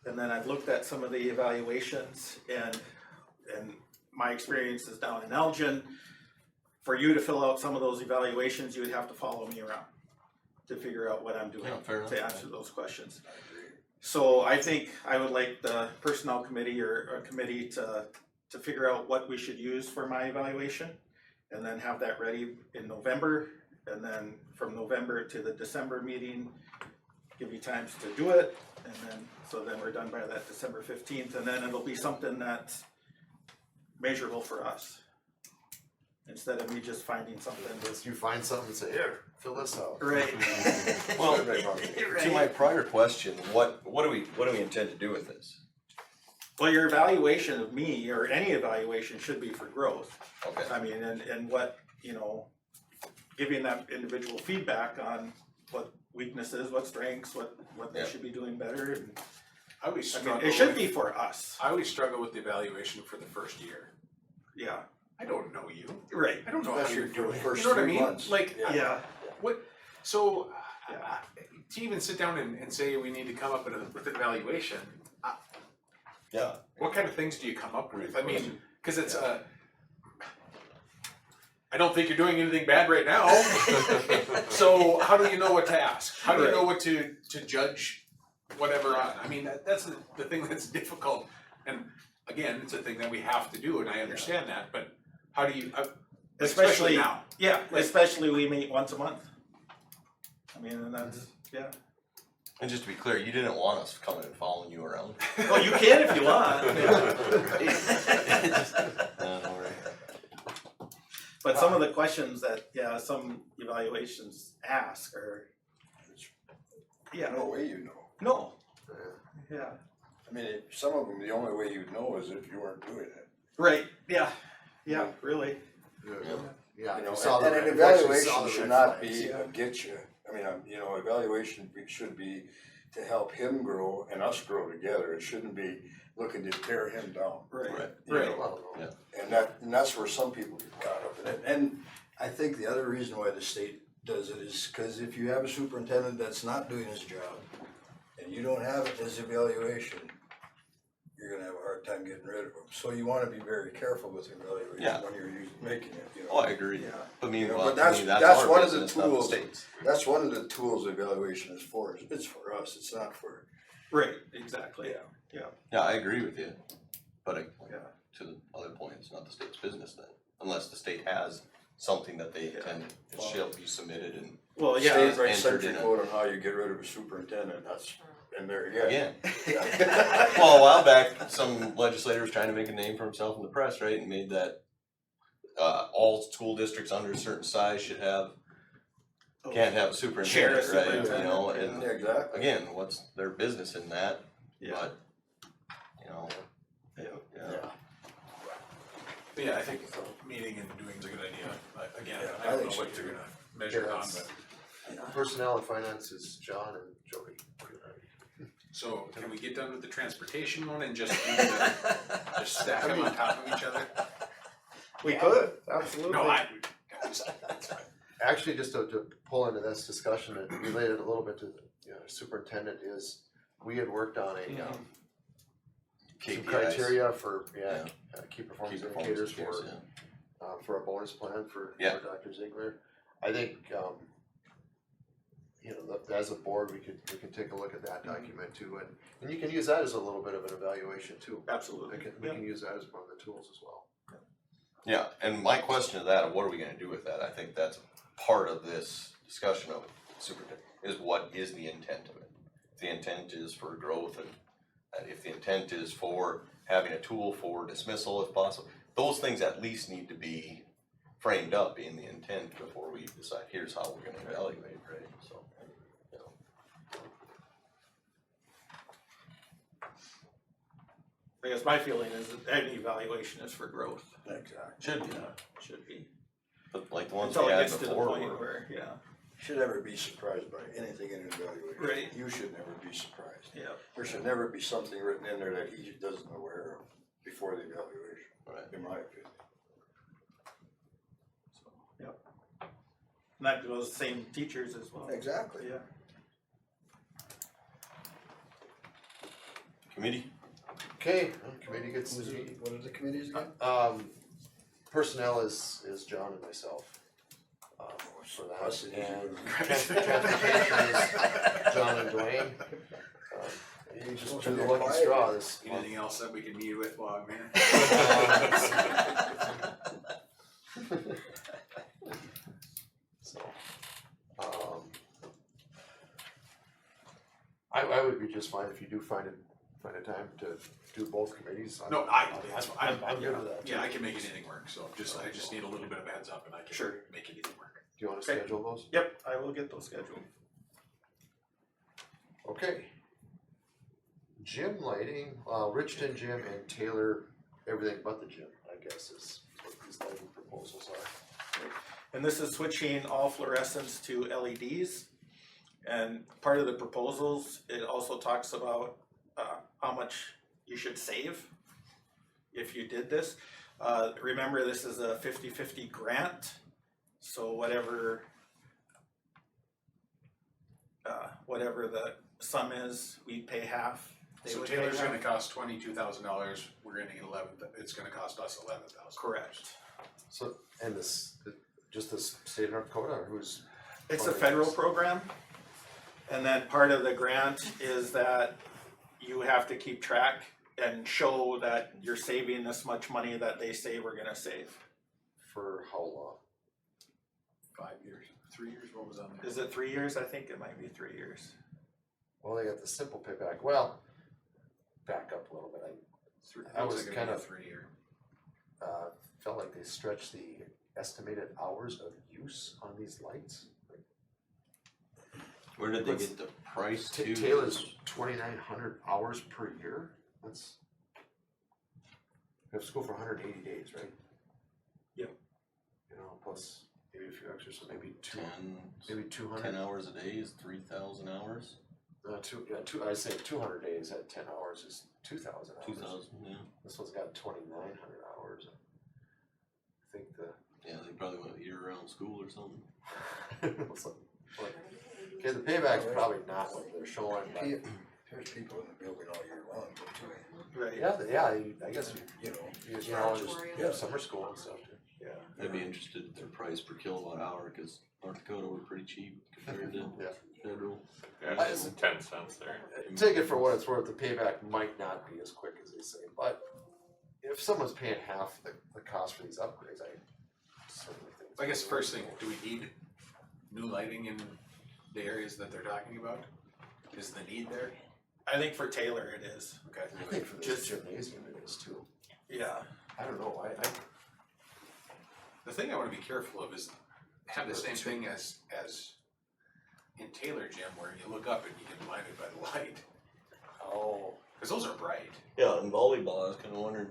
and then I've looked at some of the evaluations and my experiences down in Elgin. For you to fill out some of those evaluations, you would have to follow me around to figure out what I'm doing Yeah, fair enough. to answer those questions. So I think I would like the personnel committee or a committee to figure out what we should use for my evaluation. And then have that ready in November, and then from November to the December meeting, give you times to do it. And then, so then we're done by that December 15th, and then it'll be something that's measurable for us. Instead of me just finding something that's. You find something and say, here, fill this out. Right. Well, Right, Bobby. to my prior question, what do we intend to do with this? Well, your evaluation of me, or any evaluation, should be for growth. Okay. I mean, and what, giving that individual feedback on what weaknesses, what strengths, what they Yeah. should be doing better. And, I always I mean, struggle it should with- be for us, I always struggle with the evaluation for the first year. yeah, I don't know you. right, I don't know how Especially you're for the doing. first You know what I 3 mean? months. Like, yeah, so to even sit down and say we need to come up with an evaluation, Yeah. what kind of things do you come up with? I mean, cause it's I don't think you're doing anything bad right now. So how do you know what to ask? How do you know what to judge whatever on? I mean, that's the thing that's difficult. And again, it's a thing that we have to do, and I understand that, but how do you, especially now? yeah, especially we meet once a month. I mean, and that's, yeah, And just to be clear, you didn't want us coming and following you around. well, you can if you want, All right. But some of the questions that, some evaluations ask are, No way you know. no, yeah, I mean, some of them, the only way you'd know is if you weren't doing it. right, yeah, really, Yeah, You know, you saw the and an red- you actually evaluation saw the should red not flags. be a get you. I mean, evaluation should be to help him grow and us grow together. It shouldn't be looking to tear him down. right, You right. know, Well, no. And that's where some people get caught up in it. And I think the other reason why the state does it is because if you have a superintendent that's not doing his job and you don't have it as evaluation, you're gonna have a hard time getting rid of them. So you wanna be very careful with evaluation Yeah. when you're making it, you know. Oh, I agree. Yeah. But You know, meanwhile, but to that's- me, that's that's our one of the business, not the tools. state's. That's one of the tools evaluation is for. It's for us. It's not for. Right, exactly, Yeah, I agree with you, but yeah, to the other point, it's not the state's business then, unless the state has something that they intend, it shall be submitted and well, yeah, State writes entered century in a- code on how you get rid of a superintendent. That's and there again. again. Well, a while back, some legislator was trying to make a name for himself in the press, right, and made that all school districts under a certain size should have, can't have a superintendent, Share a right, you superintendent, know, Yeah, and exactly. again, what's their business in that, yeah, but, you know, yeah. Yeah. But yeah, I think meeting and doing is a good idea. Again, Yeah, I I don't think know so what you're too. gonna measure it Yeah, on, that's- but, Personnel and finance is John and Jody. so can we get done with the transportation one and just do the, just stack them on top of each other? We could, absolutely. No, that's fine. Actually, just to pull into this discussion and relate it a little bit to the superintendent is, we had worked on a, some KPIs. criteria for, Yeah. key performance Key performance indicators indicators, for a bonus plan for Yeah. Dr. Ziegler. I think, as a board, we can take a look at that document too, and you can use that as a little bit of an evaluation too. Absolutely, We can use that as one of the tools as well. Yeah, and my question to that, what are we gonna do with that? I think that's part of this discussion of superintendent, is what is the intent of it? If the intent is for growth and if the intent is for having a tool for dismissal if possible, those things at least need to be framed up in the intent before we decide, here's how we're gonna evaluate, right? So, you know. I guess my feeling is that any evaluation is for growth. Exactly. Should be, Should be. but like the ones Until we it had gets to the before point were, where, Should never be surprised by anything in an evaluation. Right. You should never be surprised. yeah, There should never be something written in there that he doesn't aware of before the evaluation, right, in my opinion. and that goes same teachers as well. Exactly. Yeah. committee? Okay, committee gets. What are the committees again? Personnel is John and myself. For that, Us and you. and transportation is John and Dwayne. You just drew the lucky straw this month. Anything else that we can meet with while I'm here? So, I would be just fine if you do find a time to do both committees. No, I'm good with that. Yeah, I can make anything work, so I just need a little bit of a heads up and I Sure. can make anything work. Do you wanna Okay. schedule those? Yep, I will get those scheduled. Okay. Gym lighting, Richardton gym and Taylor, everything but the gym, I guess is what these lighting proposals are. And this is switching all fluorescents to LEDs. And part of the proposals, it also talks about how much you should save if you did this. Remember, this is a 50-50 grant, so whatever the sum is, we pay half. They So would pay Taylor's half. gonna cost $22,000, we're gonna get it's gonna cost us $11,000. Correct. So, and this, just the state of North Dakota, or who's? It's a funding federal this? program, and then part of the grant is that you have to keep track and show that you're saving this much money that they say we're gonna save. For how long? 5 years, 3 years, what was on there? Is it 3 years? I think it might be 3 years. Well, they got the simple payback, well, back up a little bit, I was Looks like it'd be kind a of- 3 year. felt like they stretched the estimated hours of use on these lights? Where did they get the price to? Taylor's 2,900 hours per year, that's. We have school for 180 days, right? Yep. You know, plus maybe a few extras, so maybe 10 200. hours a day is 3,000 hours. I'd say 200 days at 10 hours is 2,000 hours. 2,000, yeah. This one's got 2,900 hours. I think the. Yeah, they probably went year-round school or something. Okay, the payback's probably not what they're showing, but. There's people in the building all year long, but too. Right. I guess You know, you know, just, summer school and stuff too. yeah. I'd be interested in their price per kilowatt hour, cause North Dakota were pretty cheap compared to Yeah. federal. Yeah, just 10 cents there. Take it for what it's worth, the payback might not be as quick as they say, but if someone's paying half the cost for these upgrades, I certainly think. I guess first thing, do we need new lighting in the areas that they're talking about? Is the need there? I think for Taylor it is. Okay. I think for this gymnasium it is too. Yeah. I don't know, The thing I wanna be careful of is have the same thing as in Taylor Gym where you look up and you get blinded by the light. Oh. Cause those are bright. Yeah, in volleyball, I was kinda wondering,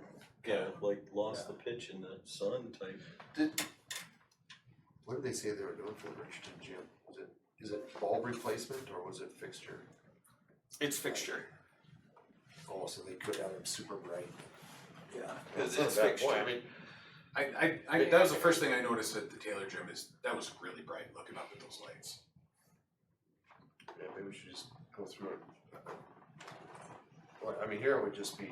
like lost the pitch in the sun type. What did they say they were doing for the Richardton gym? Is it bulb replacement or was it fixture? It's fixture. Oh, so they could have them super bright. Yeah. It's It's fixture. I mean, I that was the first thing I noticed at the Taylor Gym is that was really bright looking up at those lights. Yeah, maybe we should just go through it. Well, I mean, here it would just be,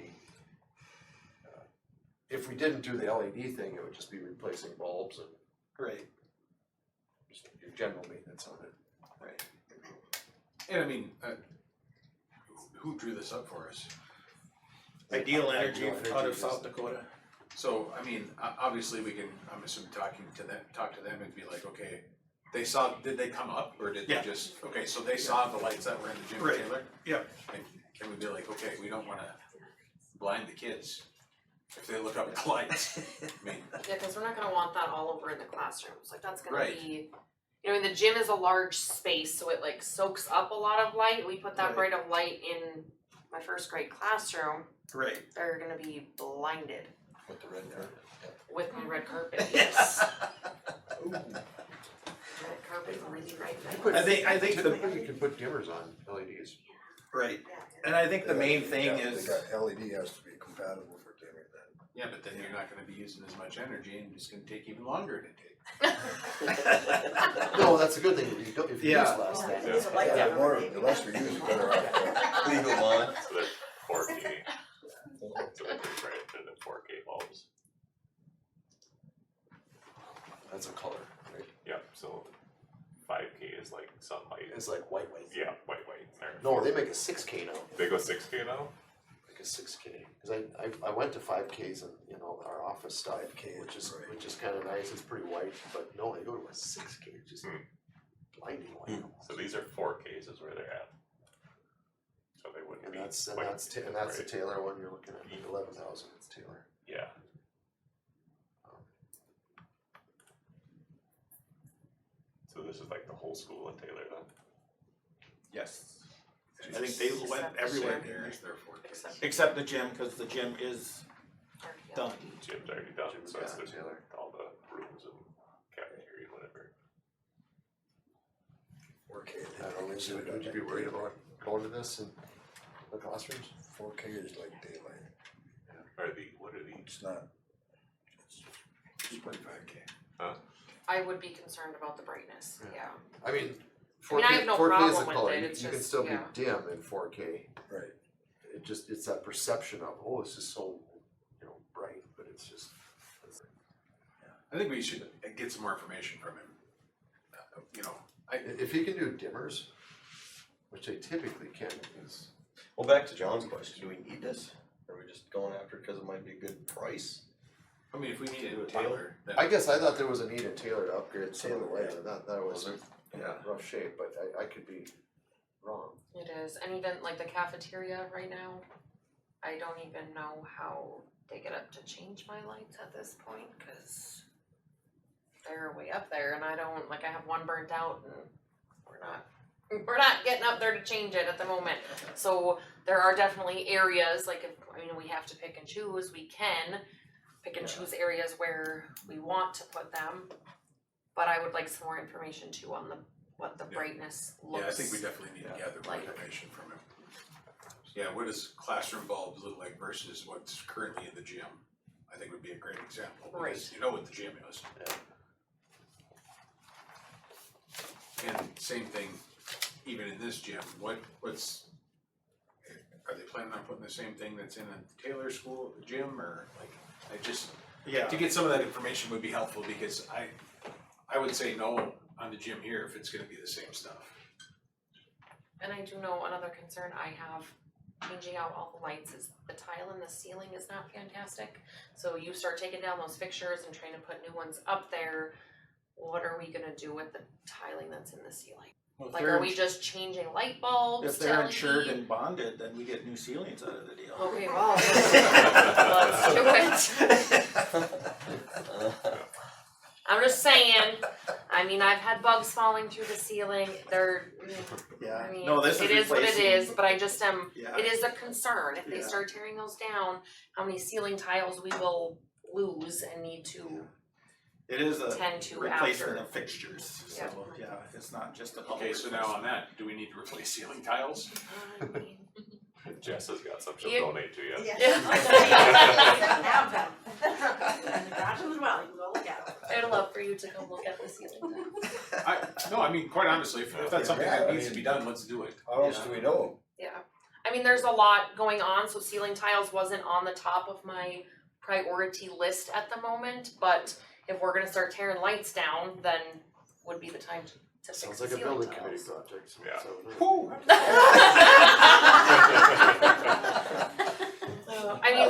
if we didn't do the LED thing, it would just be replacing bulbs and Right. just your general maintenance on it. Right. And I mean, who drew this up for us? Ideal Energy Ideal out of Energy South is- Dakota. So, I mean, obviously we can, I'm assuming talk to them and be like, okay, did they come up or did they Yeah. just, okay, so they saw the lights that were in the gym Right. at Taylor? Yep. And can we be like, okay, we don't wanna blind the kids if they look up at the lights? I mean, Yeah, cause we're not gonna want that all over in the classrooms, like that's gonna Right. be, you know, the gym is a large space, so it like soaks up a lot of light, we put that Right. bright of light in my first grade classroom, Right. they're gonna be blinded With the red carpet. with my red carpet, yes. Red carpet, really bright light. I think the Typically you can put dimmers on LEDs. right. And I think the main thing Yeah, is they got LED has to be compatible for dimmer then. yeah, but then you're not gonna be using as much energy and it's gonna take even longer to take. No, that's a good thing, if you use Yeah. less then. Yeah, the more, the less we use, the better off. Leave them on. So they're 4K. So they're brighter than 4K bulbs. That's a color, right? Yeah, so 5K is like sunlight. It's like white. Yeah, white. Or No, they make a 6K now. They go 6K now? Like a 6K, cause I went to 5Ks in, you know, our office stuff, 5K, which is right. kinda nice, it's pretty white, but no, they go to a 6K, it's just blinding white. So these are 4Ks is where they're at. So they wouldn't And be that's quite the bright. Taylor one, you're looking at 11,000, it's Taylor. Yeah. So this is like the whole school in Taylor then? yes. I think they went Except everywhere the there, There's their 4K. except the gym, cause the gym is done. Gym's already done, so it's Yeah, the, Taylor. all the rooms and cafeteria, whatever. 4K. I don't know, would you be worried about going to this in the classrooms? 4K is like daylight. What are these? It's not. It's 25K. I would be concerned about the brightness, yeah. I mean, I mean, I have no 4K is a problem with color, it, you it's you can just- still be yeah. dim in 4K. Right. It's that perception of, oh, it's just so, you know, bright, but it's just. I think we should get some more information from him. You know, If he can do dimmers, which they typically can, is, Well, back to John's question, do we need this? Are we just going after it cause it might be a good price? I mean, if we need to do a Taylor, then. I guess I thought there was a need in Taylor to upgrade some of the Taylor, lights, that was in Yeah. rough shape, but I could be wrong. It is, and even like the cafeteria right now, I don't even know how they get up to change my lights at this point, cause they're way up there and I don't, like I have one burnt out and we're not getting up there to change it at the moment. So there are definitely areas, like if, we have to pick and choose, we can pick and choose areas where we want to put them. But I would like some more information too on what the brightness looks. Yeah, I think we definitely need to gather more information from it. Yeah, what does classroom bulbs look like versus what's currently in the gym? I think would be a great example, because you know what the gym is. And same thing, even in this gym, what's, are they planning on putting the same thing that's in the Taylor School gym, or like, to get some of that information would be helpful, because I would say no on the gym here if it's gonna be the same stuff. And I do know another concern I have, changing out all the lights, is the tile in the ceiling is not fantastic. So you start taking down those fixtures and trying to put new ones up there, what are we gonna do with the tiling that's in the ceiling? Well, if Like, they're are we just changing light bulbs? If they're to insured LED? and bonded, then we get new ceilings out of the deal. Okay, well, let's do it. I'm just saying, I've had bugs falling through the ceiling, Yeah, I mean, no, this it is what it replacing- is, but I just Yeah. it is a concern, if they Yeah. start tearing those down, how many ceiling tiles we will lose and need to It is a tend to replacement after. of fixtures, so, yeah, it's not just a public. Okay, so now on that, do we need to replace ceiling tiles? Jess has got some she'll You- donate to you. Have them. And the garages as well, you can go look at them. I'd love for you to go look at the ceiling tiles. Quite honestly, if that's something that needs to be done, let's do it. How else do we know? Yeah, there's a lot going on, so ceiling tiles wasn't on the top of my priority list at the moment, but if we're gonna start tearing lights down, then would be the time to fix Sounds the like a ceiling building committee tiles. project. Yeah.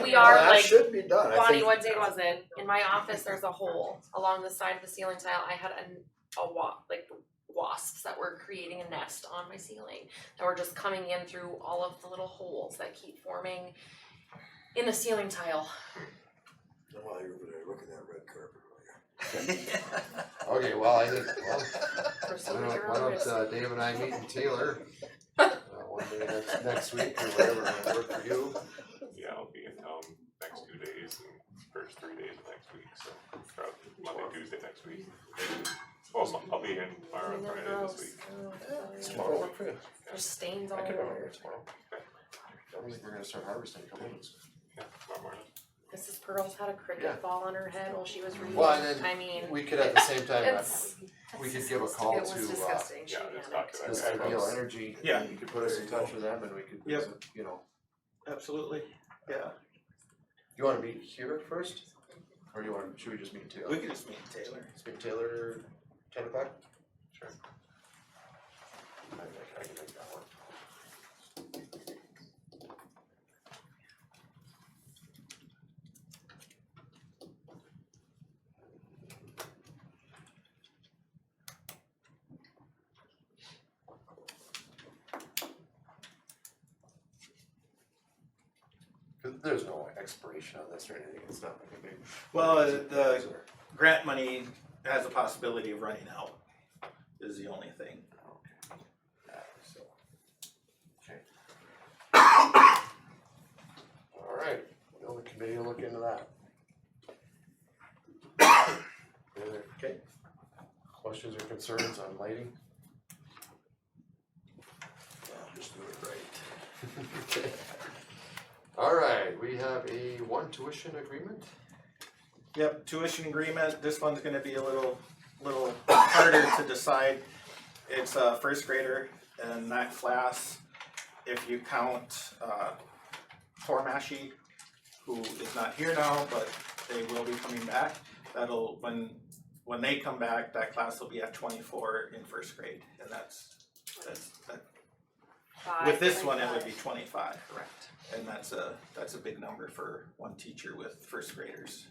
We are That like, should be done, I Bonnie, think. what day was it? In my office, there's a hole along the side of the ceiling tile. I had wasps that were creating a nest on my ceiling that were just coming in through all of the little holes that keep forming in the ceiling tile. While you're over there, look at that red carpet. Okay, well, I think, Procedure why don't Dave and I meet in Taylor, one day next week or whatever, might work for you. Yeah, I'll be in town next 2 days and first 3 days of next week, so probably Monday, Tuesday next week. Well, I'll be in tomorrow and Friday this week. Tomorrow work for you? There's stains all I can over. remember tomorrow. I think we're gonna start harvesting a couple weeks. Yeah, tomorrow morning. Mrs. Pearl's had a cricket fall on her head while she was reading. Well, and then we could at the same time, it's we could give a call it was to, disgusting. She yeah, it's panicked. not this good. Ideal Energy. Yeah. You could put us in touch with them and we could, Yep. Absolutely, yeah, you wanna meet here first? Or should we just meet Taylor? we could just meet Taylor. Let's meet Taylor, 10 o'clock? Sure. I can make that work. There's no expiration on this or anything, it's not like a big. Well, the grant money has a possibility of running out, is the only thing. So. Okay. Alright, well, the committee will look into that. Okay, questions or concerns on lighting? Just do it right. Okay. Alright, we have a one tuition agreement. Yep, tuition agreement, this one's gonna be a little harder to decide. It's a first grader in that class. If you count, Tormashi, who is not here now, but they will be coming back. That'll, when they come back, that class will be at 24 in first grade, and that's with this one, it would be 25. Correct. And that's a big number for one teacher with first graders.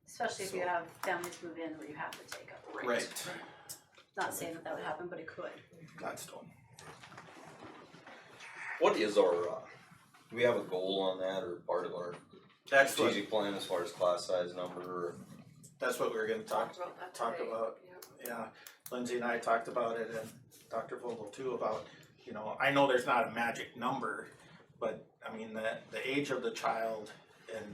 Especially if you have families move in where you have to take up. Right. Not saying that would happen, but it could. Gladstone. What is our, do we have a goal on that or part of our That's what, strategic plan as far as class size number? that's what we were gonna talk Talked about that talk today. about. Yeah. Yeah, Lindsay and I talked about it, and Dr. Vogel too, about, you know, I know there's not a magic number, but I mean, the age of the child and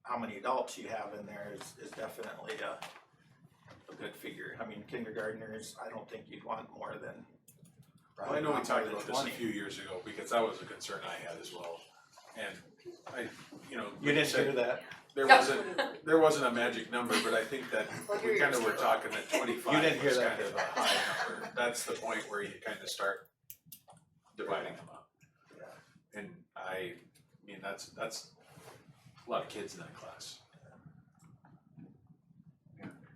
how many adults you have in there is definitely a good figure. I mean, kindergartners, I don't think you'd want more than. Well, I know we not talked more than about this a 20. few years ago, because that was a concern I had as well. And I, you know. You didn't hear that? There wasn't a magic number, but I think that Well, we you're kind of used were to it. talking at 25 You didn't hear was that. kind of a high number. That's the point where you kind of start dividing them up. And I mean, that's a lot of kids in that class.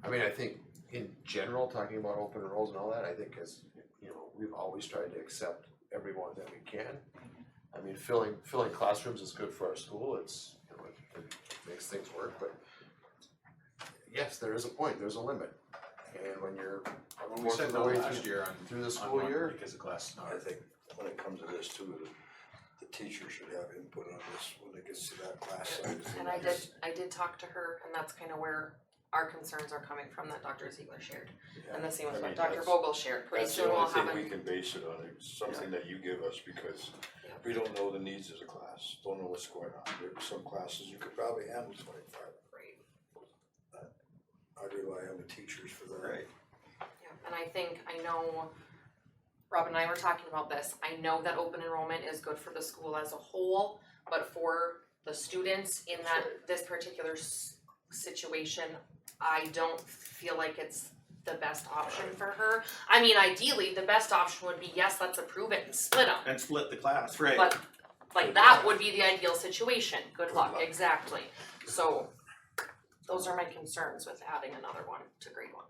I mean, I think in general, talking about open enrolls and all that, I think as, you know, we've always tried to accept everyone that we can. I mean, filling classrooms is good for our school, it's, you know, it makes things work, but yes, there is a point, there's a limit. And when you're When we fourth said of the that way last year on. through the on school one year, Because of class I snark. think when it comes to this too, the teacher should have input on this when it gets to that class size. And I did talk to her, and that's kind of where our concerns are coming from that Dr. Ziegler shared. And the same with what Dr. Vogel shared. Pretty That's the soon we'll only have thing we a, can base it on, it's something that you give us, because we don't know the needs of the class, don't know what's going on. There are some classes you could probably handle 25. I rely on the teachers for that. Right. yeah, and I know, Rob and I were talking about this, I know that open enrollment is good for the school as a whole, but for the students in that, this particular situation, I don't feel like it's the best option for her. I mean, ideally, the best option would be, yes, let's approve it and split them. And split the class, right? But like that would be the ideal situation, good luck, exactly. So those are my concerns with adding another one to grade one.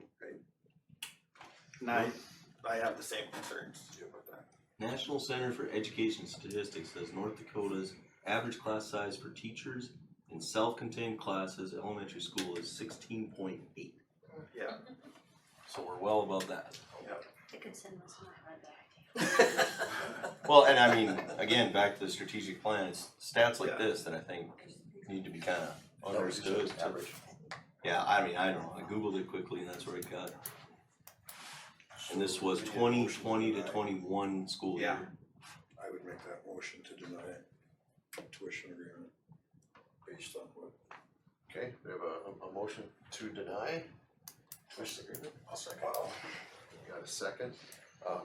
And I have the same concerns about that. National Center for Education Statistics says North Dakota's average class size for teachers in self-contained classes at elementary school is 16.8. Yeah. So we're well above that. Dickinson was not hard that idea. Well, and I mean, again, back to the strategic plan, it's stats like Yeah. this that I think need to be kind of understood. average. Yeah, I mean, I don't know, I Googled it quickly and that's where I got. And this was 2020 to 21 school year. Yeah. I would make that motion to deny tuition agreement based on what. Okay, we have a motion to deny tuition agreement. I'll second. Wow. Got a second,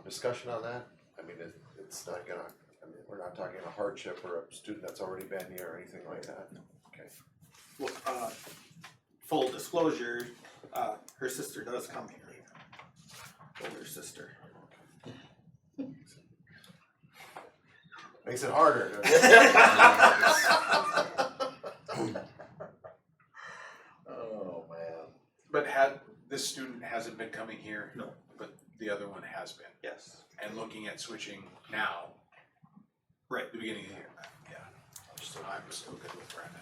discussion on that? I mean, it's not gonna, I mean, we're not talking a hardship or a student that's already been here or anything like that. Okay. Well, full disclosure, her sister does come here. Older sister. Makes it harder, doesn't it? Oh, man. But this student hasn't been coming here? No. But the other one has been, Yes. and looking at switching now, Right. the beginning of the year, yeah. I'm still good with Brandon.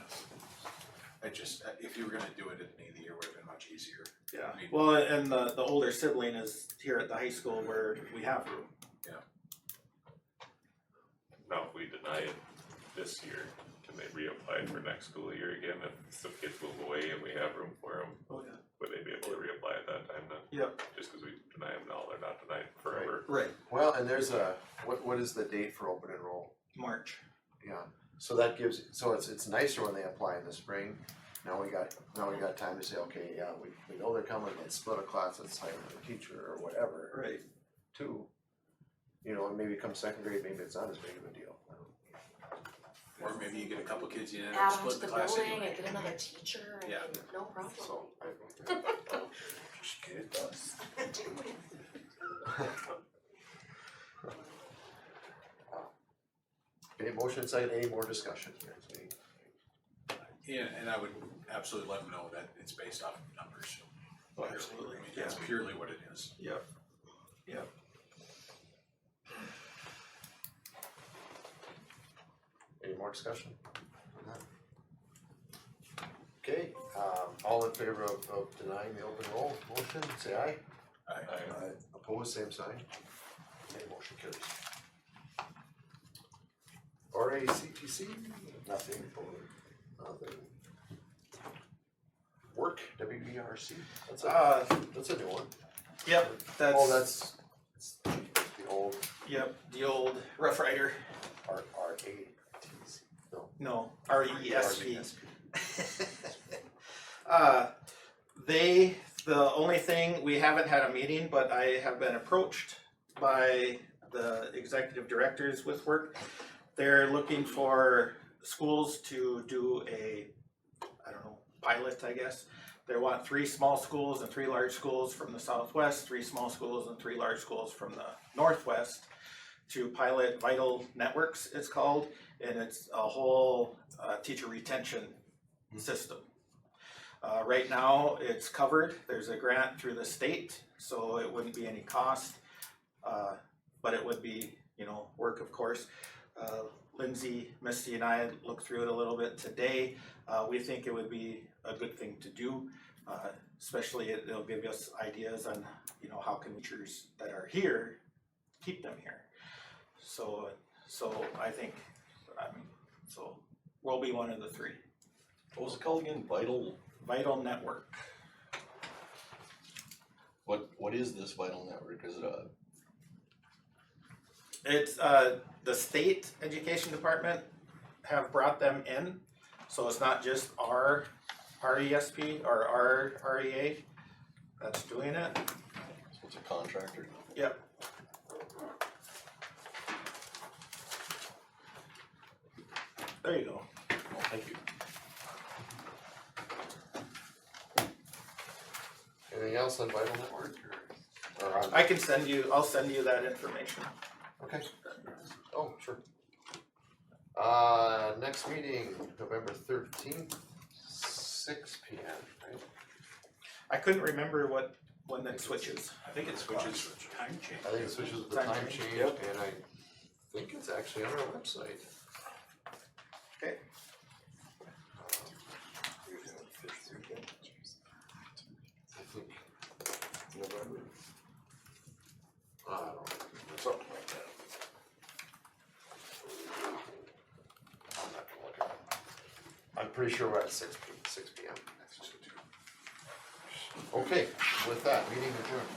I just, if you were gonna do it at the beginning of the year, would have been much easier. Yeah. I mean- Well, and the older sibling is here at the high school where we have room. Now, if we deny it this year, can they reapply for next school year again if some kids move away and we have room for them? Oh, yeah. Would they be able to reapply at that time then? Yep. Just because we deny them now, they're not denied forever. Right. Well, and there's what is the date for open enroll? March. Yeah, so that gives, so it's nicer when they apply in the spring. Now we got time to say, okay, yeah, we know they're coming, let's split a class, let's hire a teacher or whatever. Right. Too. You know, and maybe come second grade, maybe it's not as big of a deal. Or maybe you get a couple kids in and Add on split to the the class building anyway. and get another teacher, Yeah. and no problem. So, Just get it done. okay, motion second, any more discussion here? Yeah, and I would absolutely let them know that it's based off of numbers. Oh, absolutely. I mean, that's purely what it is. Yep. Yep. Any more discussion on that? Okay, all in favor of denying the open roll motion, say aye. Aye. Opposed, same sign. Okay, motion carries. RACTC, Nothing. nothing. work, WERC, that's a new one. Yep, that's. Oh, that's the old Yep, the old Rough Rider. RATC, no. No, RESP. RESP. The only thing, we haven't had a meeting, but I have been approached by the executive directors with work. They're looking for schools to do a, I don't know, pilot, I guess. They want 3 small schools and 3 large schools from the southwest, 3 small schools and 3 large schools from the northwest to pilot Vital Networks, it's called, and it's a whole teacher retention system. Right now, it's covered, there's a grant through the state, so it wouldn't be any cost, but it would be, you know, work, of course. Lindsay, Misty and I looked through it a little bit today. We think it would be a good thing to do, especially it'll give us ideas on, you know, how can teachers that are here, keep them here. So I think, so we'll be one of the 3. What was it called again? Vital Network. What is this Vital Network? Is it a? It's the state education department have brought them in, so it's not just our RESP or our REA that's doing it. So it's a contractor? Yep. There you go. Well, thank you. Anything else on Vital Network or on? I can I'll send you that information. Okay. Oh, sure. Next meeting, November 13th, 6 p.m., right? I couldn't remember when that switches. I think it switches with time change. I think it switches with the Time time change, change, yep. and I think it's actually on our website. Okay. I think November. I don't know, something like that. I'm not gonna look it up. I'm pretty sure we're at 6 p.m. Okay, with that, meeting adjourned.